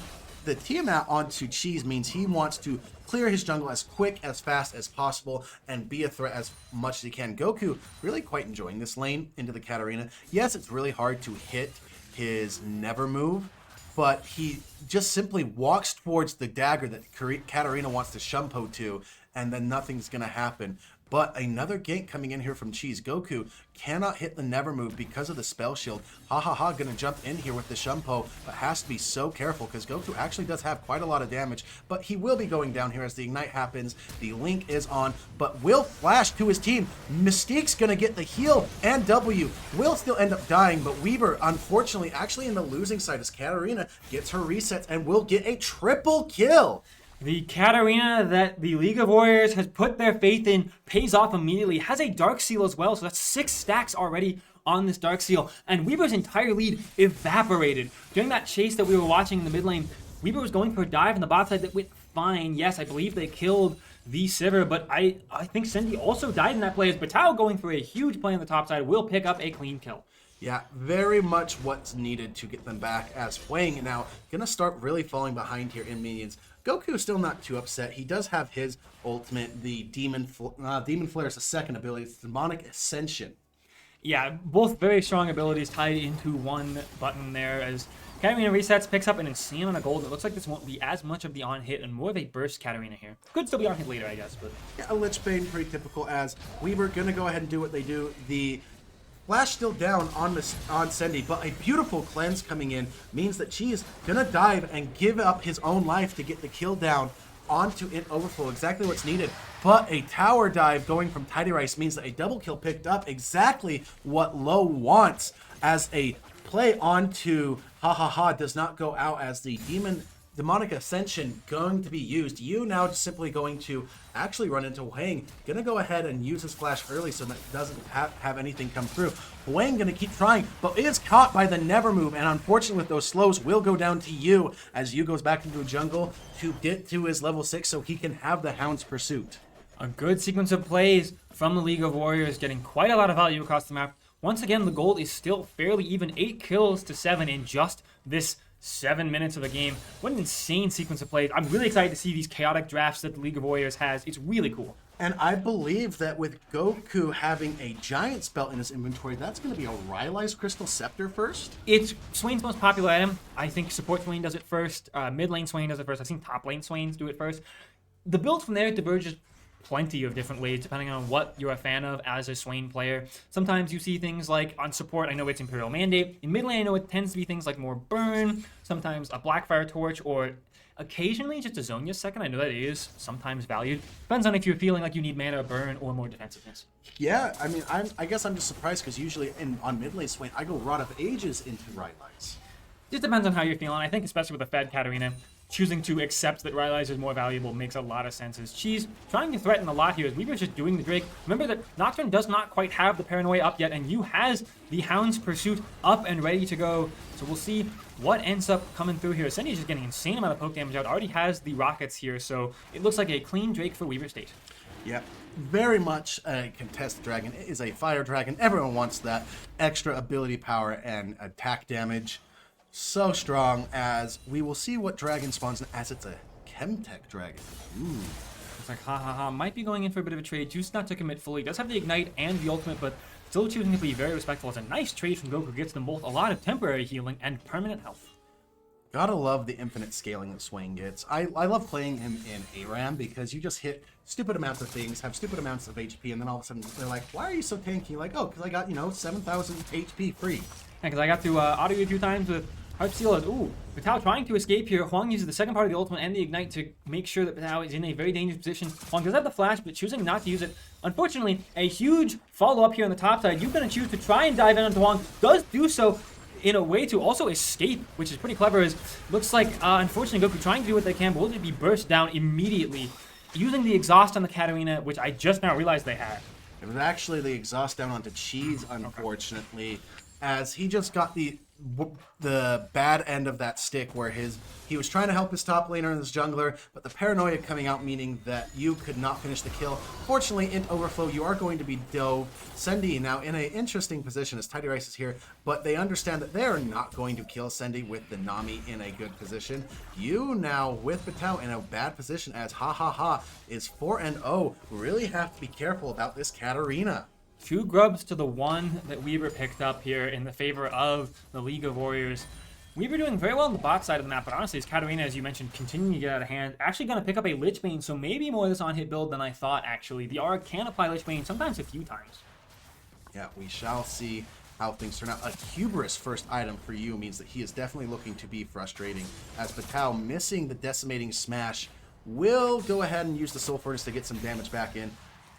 Tiamat onto Cheese means he wants to clear his jungle as quick, as fast as possible, and be a threat as much as he can. Goku really quite enjoying this lane into the Katarina. Yes, it's really hard to hit his Never Move, but he just simply walks towards the dagger that Katarina wants to shumpo to, and then nothing's going to happen. But another gank coming in here from Cheese. Goku cannot hit the Never Move because of the spell shield. Ha Ha Ha gonna jump in here with the Shumpo, but has to be so careful because Goku actually does have quite a lot of damage. But he will be going down here as the Ignite happens. The Link is on, but will flash to his team. Mystique's gonna get the heal and W. Will still end up dying, but Weaver, unfortunately, actually in the losing side as Katarina gets her resets and will get a triple kill. The Katarina that the League of Warriors has put their faith in pays off immediately. Has a Dark Seal as well, so that's 6 stacks already on this Dark Seal. And Weaver's entire lead evaporated. During that chase that we were watching in the mid lane, Weaver was going for a dive on the bot side that went fine. Yes, I believe they killed the Sivir, but I think Cindy also died in that play as Batao going for a huge play on the top side will pick up a clean kill. Yeah, very much what's needed to get them back as Wang now gonna start really falling behind here in minions. Goku is still not too upset. He does have his ultimate, the Demon Flare is the second ability. It's Demonic Ascension. Yeah, both very strong abilities tied into one button there as Katarina resets, picks up an insane amount of gold. It looks like this won't be as much of the on-hit and more of a burst Katarina here. Could still be on-hit later, I guess, but... Yeah, a Lich Bane, pretty typical as Weaver gonna go ahead and do what they do. The Flash still down on Sendy, but a beautiful cleanse coming in means that Cheese gonna dive and give up his own life to get the kill down onto it overflow, exactly what's needed. But a tower dive going from Tidy Rice means that a double kill picked up, exactly what Low wants, as a play onto Ha Ha Ha does not go out as the Demonic Ascension going to be used. You now just simply going to actually run into Huang. Gonna go ahead and use his flash early so that it doesn't have anything come through. Huang gonna keep trying, but is caught by the Never Move, and unfortunately with those slows will go down to Yu as Yu goes back into a jungle to get to his level 6 so he can have the Hound's Pursuit. A good sequence of plays from the League of Warriors, getting quite a lot of value across the map. Once again, the gold is still fairly even, 8 kills to 7 in just this 7 minutes of the game. What an insane sequence of plays. I'm really excited to see these chaotic drafts that the League of Warriors has. It's really cool. And I believe that with Goku having a giant spell in his inventory, that's going to be a Rylai's Crystal Scepter first. It's Swain's most popular item. I think support Swain does it first. Mid lane Swain does it first. I've seen top lane Swains do it first. The build from there diverges plenty of different ways depending on what you're a fan of as a Swain player. Sometimes you see things like on support, I know it's Imperial Mandate. In mid lane, I know it tends to be things like more Burn, sometimes a Blackfire Torch, or occasionally just a Zhonya's second. I know that is sometimes valued. Depends on if you're feeling like you need mana, Burn, or more defensiveness. Yeah, I mean, I guess I'm just surprised because usually on mid lane Swain, I go Rod of Ages into Rylai's. Just depends on how you're feeling. I think especially with the Fed Katarina, choosing to accept that Rylai's is more valuable makes a lot of sense. As Cheese trying to threaten a lot here as Weaver's just doing the Drake. Remember that Nocturne does not quite have the Paranoia up yet, and Yu has the Hound's Pursuit up and ready to go. So we'll see what ends up coming through here. Sendi's just getting an insane amount of poke damage out. Already has the rockets here, so it looks like a clean Drake for Weaver State. Yeah, very much a contested dragon. It is a fire dragon. Everyone wants that extra ability power and attack damage. So strong, as we will see what dragon spawns as it's a Chemtech dragon. Ooh. It's like, ha ha ha, might be going in for a bit of a trade. Juice not to commit fully. Does have the Ignite and the Ultimate, but still choosing to be very respectful. It's a nice trade from Goku. Gets them both a lot of temporary healing and permanent health. Gotta love the infinite scaling that Swain gets. I love playing him in ARAM because you just hit stupid amounts of things, have stupid amounts of HP, and then all of a sudden they're like, why are you so tanky? Like, oh, because I got, 7,000 HP free. Yeah, because I got to auto you a few times with Heart Steel. Ooh, Patao trying to escape here. Huang uses the second part of the ultimate and the Ignite to make sure that Patao is in a very dangerous position. Huang does have the flash, but choosing not to use it. Unfortunately, a huge follow-up here on the top side. You're going to choose to try and dive in onto Huang. Does do so in a way to also escape, which is pretty clever. As looks like, unfortunately, Goku trying to do what they can, but will be burst down immediately. Using the exhaust on the Katarina, which I just now realized they had. It was actually the exhaust down onto Cheese, unfortunately, as he just got the bad end of that stick where he was trying to help his top laner and his jungler, but the paranoia coming out meaning that you could not finish the kill. Fortunately, in overflow, you are going to be dove. Sendi now in an interesting position as Tidy Rice is here, but they understand that they are not going to kill Sendi with the Nami in a good position. You now with Patao in a bad position as Ha Ha Ha is 4-0. Really have to be careful about this Katarina. 2 grubs to the 1 that Weaver picked up here in the favor of the League of Warriors. Weaver doing very well on the bot side of the map, but honestly, as Katarina, as you mentioned, continuing to get out of hand. Actually going to pick up a Lich Bane, so maybe more of this on-hit build than I thought, actually. The Aura can apply Lich Bane, sometimes a few times. Yeah, we shall see how things turn out. A Hubris first item for you means that he is definitely looking to be frustrating, as Patao missing the Decimating Smash will go ahead and use the Soul Furnace to get some damage back in.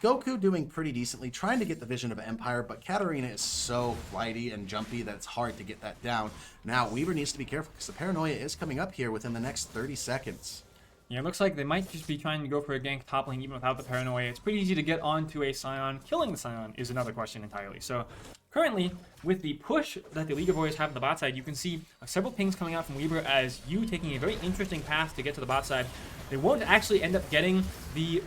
Goku doing pretty decently, trying to get the Vision of Empire, but Katarina is so flighty and jumpy that it's hard to get that down. Now, Weaver needs to be careful because the Paranoia is coming up here within the next 30 seconds. Yeah, it looks like they might just be trying to go for a gank top lane even without the Paranoia. It's pretty easy to get onto a Scion. Killing the Scion is another question entirely. So, currently, with the push that the League of Warriors have on the bot side, you can see several pings coming out from Weaver as you taking a very interesting path to get to the bot side. They won't actually end up getting the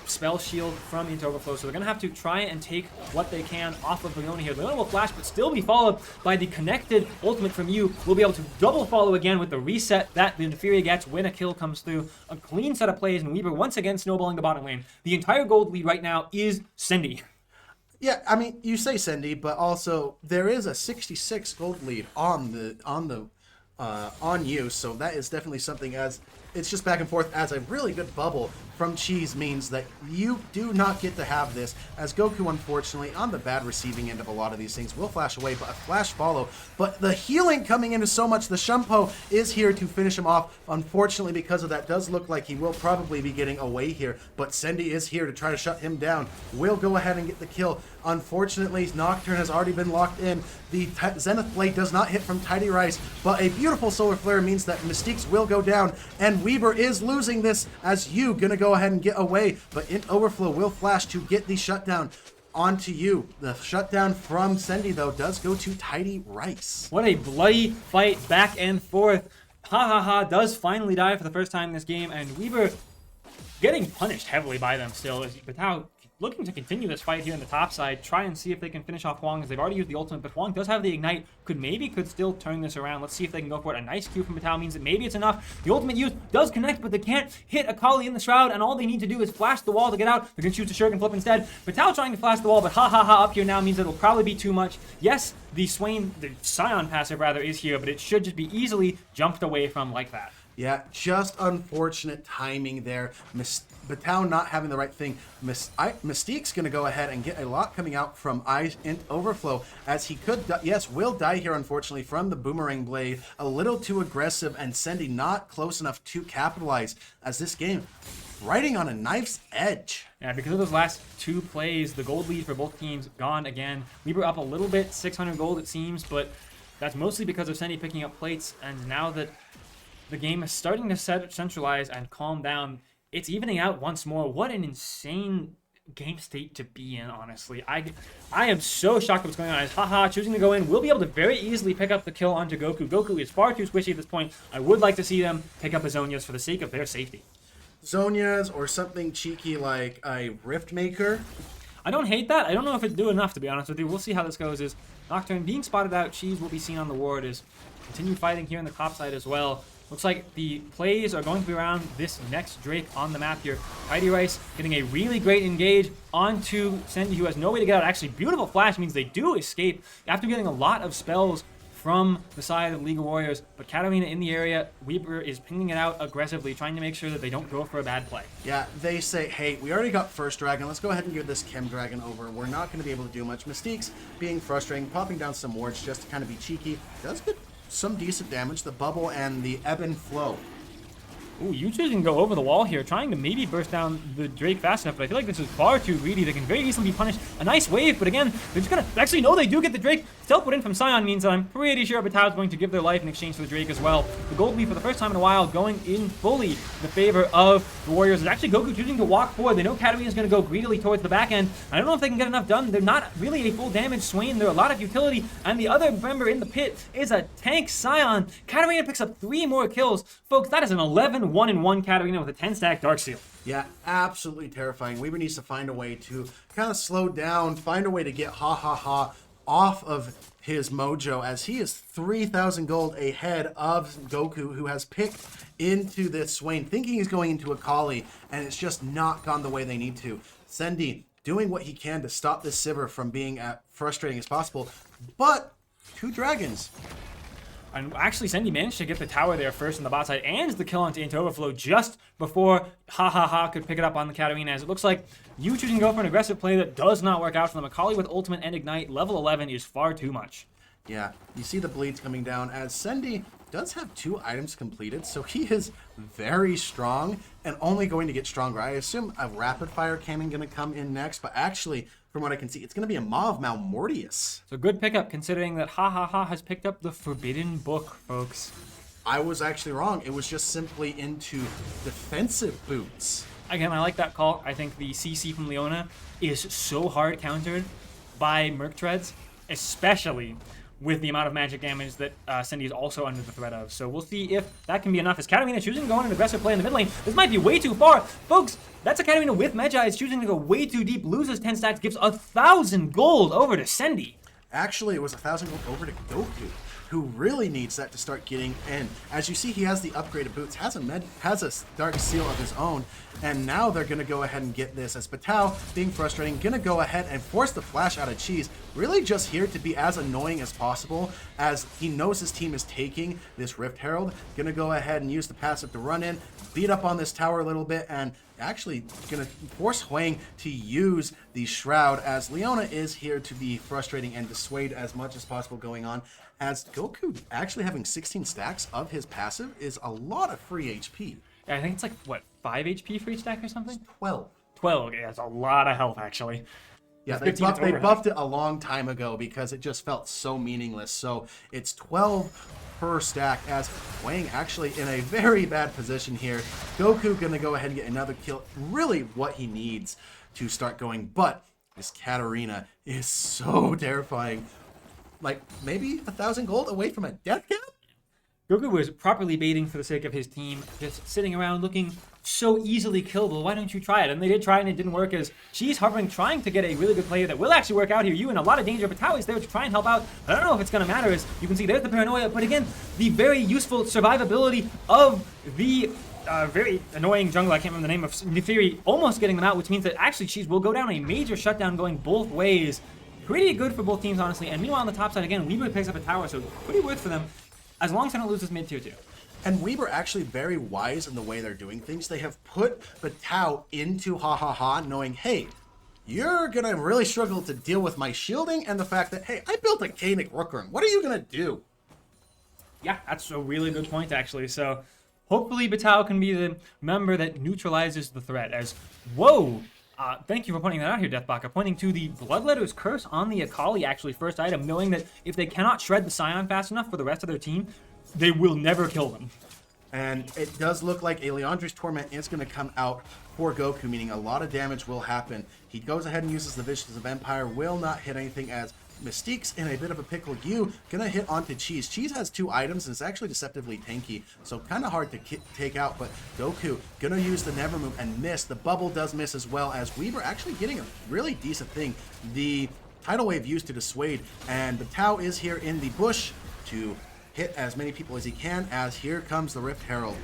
spell shield from into overflow, so they're gonna have to try and take what they can off of Leona here. Leona will flash, but still be followed by the connected ultimate from you. We'll be able to double follow again with the reset that the Inferior gets when a kill comes through. A clean set of plays, and Weaver once again snowballing the bottom lane. The entire gold lead right now is Sendi. Yeah, I mean, you say Sendi, but also there is a 66 gold lead on you, so that is definitely something. As it's just back and forth, as a really good bubble from Cheese means that you do not get to have this, as Goku, unfortunately, on the bad receiving end of a lot of these things, will flash away, but a flash follow. But the healing coming in is so much. The Shumpo is here to finish him off. Unfortunately, because of that, does look like he will probably be getting away here, but Sendi is here to try to shut him down. Will go ahead and get the kill. Unfortunately, Nocturne has already been locked in. The Zenith Blade does not hit from Tidy Rice, but a beautiful Solar Flare means that Mystiques will go down, and Weaver is losing this as you gonna go ahead and get away, but Int Overflow will flash to get the shutdown onto you. The shutdown from Sendi, though, does go to Tidy Rice. What a bloody fight back and forth. Ha ha ha does finally die for the first time in this game, and Weaver getting punished heavily by them still. But now looking to continue this fight here on the top side, try and see if they can finish off Huang, as they've already used the ultimate, but Huang does have the Ignite, could still turn this around. Let's see if they can go for it. A nice Q from Patao means that maybe it's enough. The ultimate use does connect, but they can't hit Akali in the Shroud, and all they need to do is flash the wall to get out. They're going to choose to Shuriken Flip instead. Patao trying to flash the wall, but ha ha ha up here now means that it'll probably be too much. Yes, the Scion passive rather is here, but it should just be easily jumped away from like that. Yeah, just unfortunate timing there. Patao not having the right thing. Mystique's going to go ahead and get a lot coming out from Int Overflow, as he could, yes, will die here, unfortunately, from the Boomerang Blade. A little too aggressive, and Sendi not close enough to capitalize, as this game riding on a knife's edge. Yeah, because of those last 2 plays, the gold lead for both teams gone again. Weaver up a little bit, 600 gold it seems, but that's mostly because of Sendi picking up plates, and now that the game is starting to centralize and calm down. It's evening out once more. What an insane game state to be in, honestly. I am so shocked at what's going on. As Haha choosing to go in will be able to very easily pick up the kill onto Goku. Goku is far too squishy at this point. I would like to see them pick up Azonias for the sake of their safety. Zonias or something cheeky like a Rift Maker. I don't hate that. I don't know if it'd do enough, to be honest with you. We'll see how this goes. Is Nocturne being spotted out. Cheese will be seen on the ward. Is continue fighting here in the top side as well. Looks like the plays are going to be around this next Drake on the map here. Mighty Rice getting a really great engage onto Sendy, who has no way to get out. Actually, beautiful flash means they do escape after getting a lot of spells from the side of League of Warriors. But Katarina in the area, Weaver is pinging it out aggressively, trying to make sure that they don't go for a bad play. Yeah, they say, hey, we already got first dragon. Let's go ahead and give this Chem Dragon over. We're not going to be able to do much. Mystique's being frustrating, popping down some wards just to kind of be cheeky. Does get some decent damage. The bubble and the ebb and flow. Ooh, Yuchu can go over the wall here, trying to maybe burst down the Drake fast enough, but I feel like this is far too greedy. They can very easily be punished. A nice wave, but again, they're just gonna... Actually, no, they do get the Drake. Teleport in from Sion means that I'm pretty sure Battao is going to give their life in exchange for the Drake as well. The gold lead for the first time in a while going in fully in the favor of the Warriors. It's actually Goku choosing to walk forward. They know Katarina is going to go greedily towards the back end. I don't know if they can get enough done. They're not really a full damage Swain. They're a lot of utility, and the other member in the pit is a tank Sion. Katarina picks up 3 more kills. Folks, that is an 11-1-1 Katarina with a 10-stack Darksteel. Yeah, absolutely terrifying. Weaver needs to find a way to kind of slow down, find a way to get Ha off of his mojo, as he is 3,000 gold ahead of Goku, who has picked into this Swain, thinking he's going into a Kali, and it's just not gone the way they need to. Sendy doing what he can to stop this Sivir from being as frustrating as possible, but 2 dragons. And actually, Sendy managed to get the tower there first on the bot side and the kill onto Into Overflow just before Ha could pick it up on the Katarina, as it looks like you choosing to go for an aggressive play that does not work out for them. Akali with ultimate and ignite, level 11 is far too much. Yeah, you see the bleeds coming down as Sendy does have 2 items completed, so he is very strong and only going to get stronger. I assume a rapid fire cannon going to come in next, but actually, from what I can see, it's going to be a Maw of Malmortius. So good pickup, considering that Ha has picked up the Forbidden Book, folks. I was actually wrong. It was just simply into defensive boots. Again, I like that call. I think the CC from Leona is so hard countered by Merc Treads, especially with the amount of magic damage that Sendy is also under the threat of. So we'll see if that can be enough. As Katarina choosing to go on an aggressive play in the mid lane, this might be way too far. Folks, that's a Katarina with Magi is choosing to go way too deep, loses 10 stacks, gives 1,000 gold over to Sendy. Actually, it was 1,000 gold over to Goku, who really needs that to start getting in. As you see, he has the upgraded boots, has a Dark Seal of his own, and now they're going to go ahead and get this. As Battao, being frustrating, going to go ahead and force the flash out of Cheese, really just here to be as annoying as possible, as he knows his team is taking this Rift Herald. Going to go ahead and use the passive to run in, beat up on this tower a little bit, and actually going to force Huang to use the Shroud, as Leona is here to be frustrating and dissuade as much as possible going on, as Goku actually having 16 stacks of his passive is a lot of free HP. Yeah, I think it's like, what, 5 HP for each stack or something? 12. 12, okay, that's a lot of health, actually. Yeah, they buffed it a long time ago because it just felt so meaningless. So it's 12 per stack, as Wang actually in a very bad position here. Goku gonna go ahead and get another kill. Really what he needs to start going. But this Katarina is so terrifying. Like maybe 1,000 gold away from a death cap? Goku was properly baiting for the sake of his team, just sitting around looking so easily killable. Why don't you try it? And they did try it and it didn't work, as she's hovering, trying to get a really good player that will actually work out here. You in a lot of danger, but Tao is there to try and help out. I don't know if it's going to matter, as you can see there's the paranoia, but again, the very useful survivability of the very annoying jungle, I can't remember the name of Nefiri, almost getting them out, which means that actually Cheese will go down a major shutdown going both ways. Pretty good for both teams, honestly. And meanwhile, on the top side, again, Weaver picks up a tower, so pretty worth for them, as long as they don't lose this mid tier 2. And Weaver actually very wise in the way they're doing things. They have put Battao into Ha, knowing, hey, you're going to really struggle to deal with my shielding and the fact that, hey, I built a Kanik Rookern. What are you going to do? Yeah, that's a really good point, actually. So hopefully Battao can be the member that neutralizes the threat, as, whoa! Thank you for pointing that out here, Deathbaka. Pointing to the Bloodletter's Curse on the Akali, actually, first item, knowing that if they cannot shred the Scion fast enough for the rest of their team, they will never kill them. And it does look like a Leandre's Torment is going to come out for Goku, meaning a lot of damage will happen. He goes ahead and uses the Visions of Empire, will not hit anything as Mystique's in a bit of a pickle. You gonna hit onto Cheese. Cheese has 2 items and it's actually deceptively tanky, so kind of hard to take out, but Goku gonna use the Never Move and miss. The bubble does miss as well, as Weaver actually getting a really decent thing. The Tidal Wave used to dissuade, and the Tau is here in the bush to hit as many people as he can, as here comes the Rift Herald.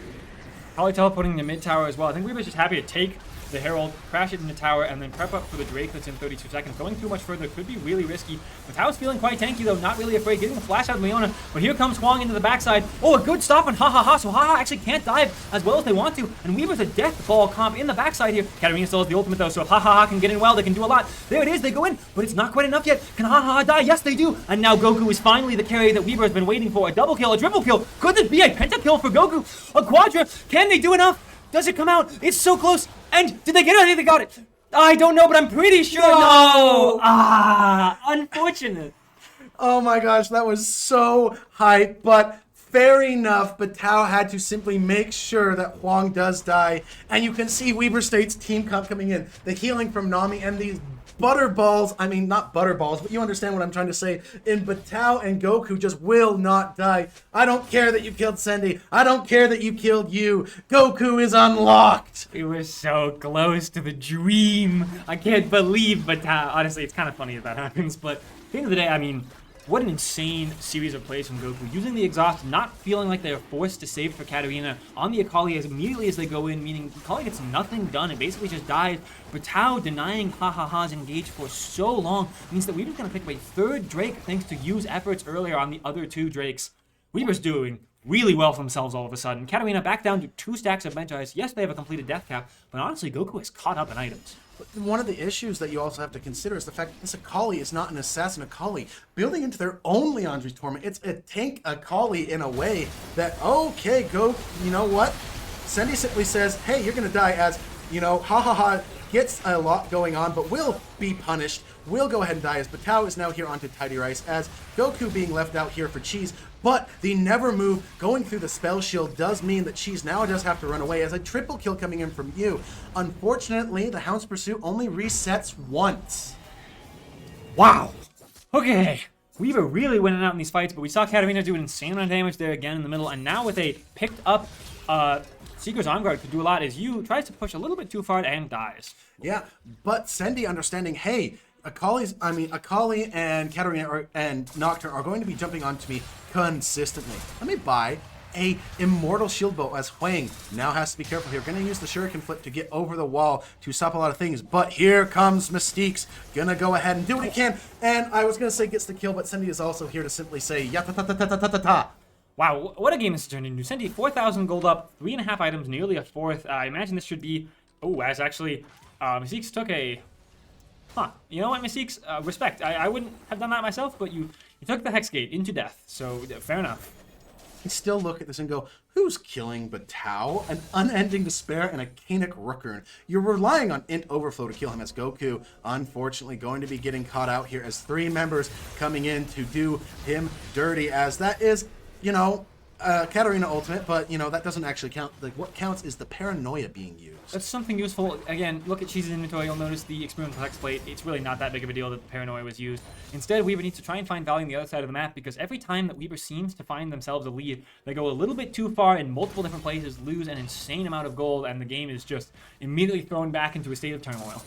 Probably teleporting to mid tower as well. I think Weaver's just happy to take the Herald, crash it in the tower, and then prep up for the Drake that's in 32 seconds. Going too much further could be really risky. Matau's feeling quite tanky though, not really afraid, getting the flash out of Leona, but here comes Huang into the backside. Oh, a good stop on Ha, so Ha actually can't dive as well as they want to, and Weaver's a death ball comp in the backside here. Katarina still has the ultimate though, so if Ha can get in well, they can do a lot. There it is, they go in, but it's not quite enough yet. Can Ha die? Yes, they do, and now Goku is finally the carry that Weaver has been waiting for. A double kill, a triple kill. Could this be a pentakill for Goku? A quadra? Can they do enough? Does it come out? It's so close. And did they get it? I think they got it. I don't know, but I'm pretty sure. No. Unfortunate. Oh my gosh, that was so hype, but fair enough. But Tao had to simply make sure that Huang does die. And you can see Weaver State's team comp coming in. The healing from Nami and these butterballs, I mean, not butterballs, but you understand what I'm trying to say. And Batao and Goku just will not die. I don't care that you killed Sendy. I don't care that you killed you. Goku is unlocked. We were so close to the dream. I can't believe Batao. Honestly, it's kind of funny that that happens, but at the end of the day, I mean, what an insane series of plays from Goku. Using the exhaust, not feeling like they are forced to save for Katarina on the Akali as immediately as they go in, meaning Akali gets nothing done and basically just dies. But Tao denying Ha-Ha-Ha's engage for so long means that Weaver's going to pick up a 3rd Drake thanks to Yu's efforts earlier on the other 2 Drakes. Weaver's doing really well for themselves all of a sudden. Katarina back down to 2 stacks of bench ice. Yes, they have a completed death cap, but honestly, Goku has caught up in items. One of the issues that you also have to consider is the fact that this Akali is not an assassin Akali. Building into their own Leandre's Torment, it's a tank Akali in a way that, okay, go, you know what? Sendy simply says, hey, you're going to die, as, you know, Ha gets a lot going on, but will be punished. Will go ahead and die, as Batao is now here onto Tidy Rice, as Goku being left out here for Cheese. But the Never Move going through the spell shield does mean that Cheese now does have to run away, as a triple kill coming in from you. Unfortunately, the Hound's Pursuit only resets once. Wow. Okay. Weaver really winning out in these fights, but we saw Katarina do an insane amount of damage there again in the middle, and now with a picked up Seeker's Arm Guard could do a lot, as Yu tries to push a little bit too far and dies. Yeah, but Sendy understanding, hey, Akali and Katarina and Nocturne are going to be jumping onto me consistently. Let me buy a Immortal Shield Bow, as Huang now has to be careful here. Gonna use the Shuriken Flip to get over the wall to stop a lot of things, but here comes Mystique's gonna go ahead and do what he can, and I was gonna say gets the kill, but Sendy is also here to simply say ya-ta-ta-ta-ta-ta-ta-ta. Wow, what a game this turned into. Sendy, 4,000 gold up, 3.5 items, nearly a 4th. I imagine this should be... Oh, as actually, Mystique's took a... Huh. You know what, Mystique's? Respect. I wouldn't have done that myself, but you took the Hex Gate into death, so fair enough. I still look at this and go, who's killing Batao? An Unending Despair and a Canic Rookern. You're relying on Int Overflow to kill him, as Goku, unfortunately, going to be getting caught out here as 3 members coming in to do him dirty, as that is, you know, Katarina ultimate, but, you know, that doesn't actually count. Like, what counts is the paranoia being used. That's something useful. Again, look at Cheese's inventory. You'll notice the experimental hex plate. It's really not that big of a deal that the paranoia was used. Instead, Weaver needs to try and find value on the other side of the map, because every time that Weaver seems to find themselves a lead, they go a little bit too far in multiple different places, lose an insane amount of gold, and the game is just immediately thrown back into a state of turmoil.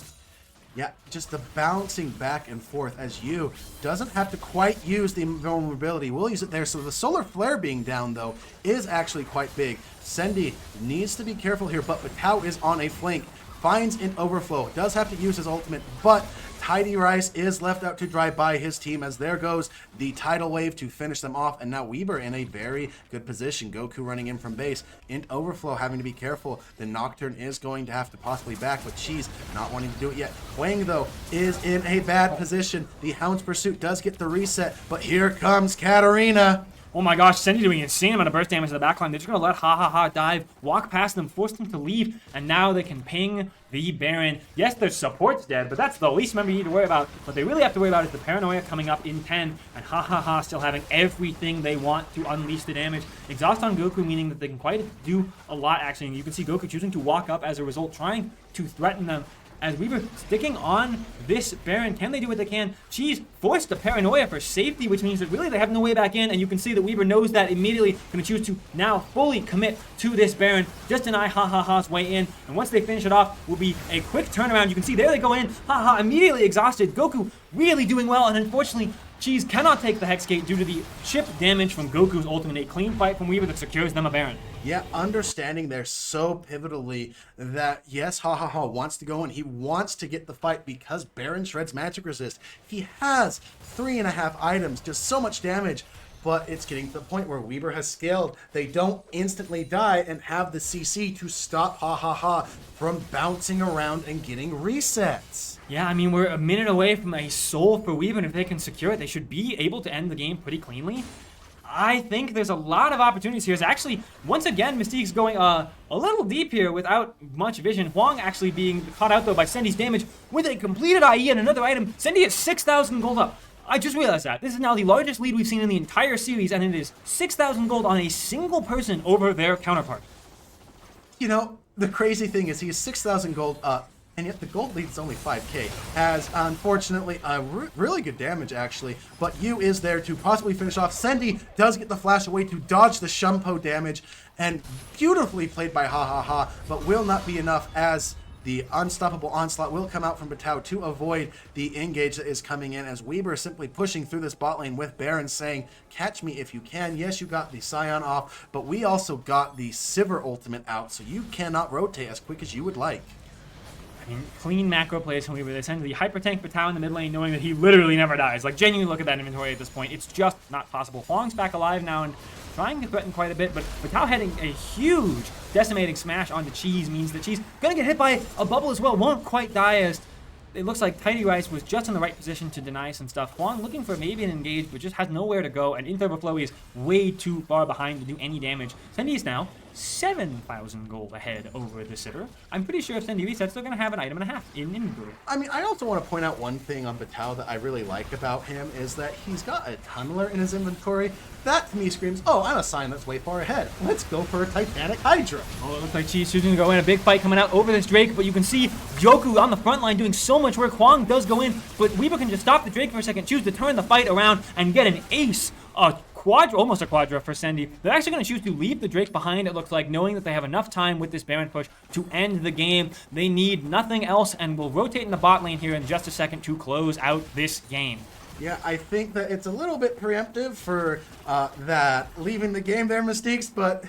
Yeah, just the bouncing back and forth, as Yu doesn't have to quite use the vulnerability. We'll use it there. So the Solar Flare being down, though, is actually quite big. Sendy needs to be careful here, but Batao is on a flank. Finds Int Overflow. Does have to use his ultimate, but Tidy Rice is left out to dry by his team, as there goes the Tidal Wave to finish them off, and now Weaver in a very good position. Goku running in from base. Int Overflow having to be careful. The Nocturne is going to have to possibly back, with Cheese not wanting to do it yet. Huang, though, is in a bad position. The Hound's Pursuit does get the reset, but here comes Katarina. Oh my gosh, Sendy doing an insane amount of burst damage to the backline. They're just going to let Ha dive, walk past them, force them to leave, and now they can ping the Baron. Yes, their support's dead, but that's the least member you need to worry about. What they really have to worry about is the paranoia coming up in 10, and Ha still having everything they want to unleash the damage. Exhaust on Goku, meaning that they can quite do a lot, actually. And you can see Goku choosing to walk up as a result, trying to threaten them. As Weaver sticking on this Baron, can they do what they can? Cheese forced the paranoia for safety, which means that really they have no way back in, and you can see that Weaver knows that immediately, going to choose to now fully commit to this Baron, just deny Ha's way in, and once they finish it off, will be a quick turnaround. You can see there they go in, Ha immediately exhausted, Goku really doing well, and unfortunately, Cheese cannot take the Hex Gate due to the chip damage from Goku's ultimate. A clean fight from Weaver that secures them a Baron. Yeah, understanding there so pivotally that, yes, Ha wants to go and he wants to get the fight because Baron shreds magic resist. He has 3.5 items, just so much damage, but it's getting to the point where Weaver has scaled. They don't instantly die and have the CC to stop Ha from bouncing around and getting resets. Yeah, I mean, we're a minute away from a soul for Weaver, and if they can secure it, they should be able to end the game pretty cleanly. I think there's a lot of opportunities here. It's actually, once again, Mystique's going a little deep here without much vision. Huang actually being caught out, though, by Sendy's damage with a completed IE and another item. Sendy has 6,000 gold up. I just realized that. This is now the largest lead we've seen in the entire series, and it is 6,000 gold on a single person over their counterpart. You know, the crazy thing is he's 6,000 gold up, and yet the gold lead is only 5k. Has, unfortunately, really good damage, actually, but Yu is there to possibly finish off. Sendy does get the flash away to dodge the Shumpo damage, and beautifully played by Ha, but will not be enough as the unstoppable onslaught will come out from Batao to avoid the engage that is coming in, as Weaver is simply pushing through this bot lane with Baron saying, catch me if you can. Yes, you got the Scion off, but we also got the Sivir ultimate out, so you cannot rotate as quick as you would like. I mean, clean macro plays from Weaver. They send the Hyper Tank Batao in the mid lane knowing that he literally never dies. Like, genuinely look at that inventory at this point. It's just not possible. Huang's back alive now and trying to threaten quite a bit, but Batao heading a huge decimating smash onto Cheese means that Cheese gonna get hit by a bubble as well. Won't quite die, as it looks like Tidy Rice was just in the right position to deny some stuff. Huang looking for maybe an engage, but just has nowhere to go, and Infernal is way too far behind to do any damage. Sendy is now 7,000 gold ahead over the Sivir. I'm pretty sure if Sendy resets, they're going to have an item and a half in inventory. I mean, I also want to point out one thing on Batao that I really like about him is that he's got a tunneler in his inventory. That to me screams, oh, I'm a sign that's way far ahead. Let's go for a Titanic Hydra. Oh, it looks like Cheese choosing to go in. A big fight coming out over this Drake, but you can see Joku on the front line doing so much work. Huang does go in, but Weaver can just stop the Drake for a second, choose to turn the fight around and get an ace. Almost a quadra for Sendy. They're actually going to choose to leave the Drake behind, it looks like, knowing that they have enough time with this Baron push to end the game. They need nothing else, and will rotate in the bot lane here in just a second to close out this game. Yeah, I think that it's a little bit preemptive for that leaving the game there, Mystiques, but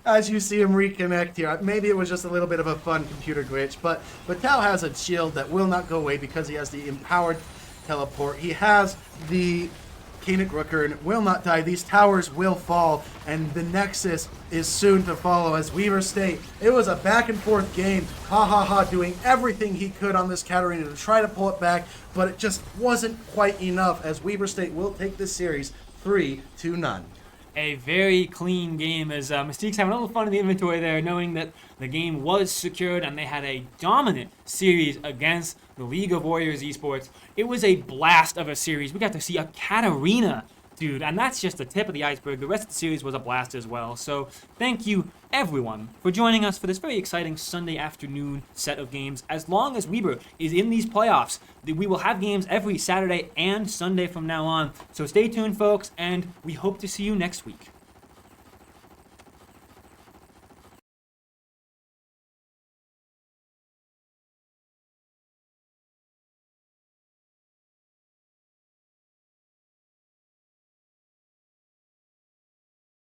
as you see him reconnect here, maybe it was just a little bit of a fun computer glitch, but Tao has a shield that will not go away because he has the empowered teleport. He has the Kanik Rooker will not die. These towers will fall, and the Nexus is soon to follow. As Weaver State, it was a back and forth game. Ha doing everything he could on this Katarina to try to pull it back, but it just wasn't quite enough, as Weaver State will take this series 3-0. A very clean game, as Mystique's having a little fun in the inventory there, knowing that the game was secured and they had a dominant series against the League of Warriors esports. It was a blast of a series. We got to see a Katarina, dude, and that's just the tip of the iceberg. The rest of the series was a blast as well. So thank you, everyone, for joining us for this very exciting Sunday afternoon set of games. As long as Weaver is in these playoffs, we will have games every Saturday and Sunday from now on. So stay tuned, folks, and we hope to see you next week.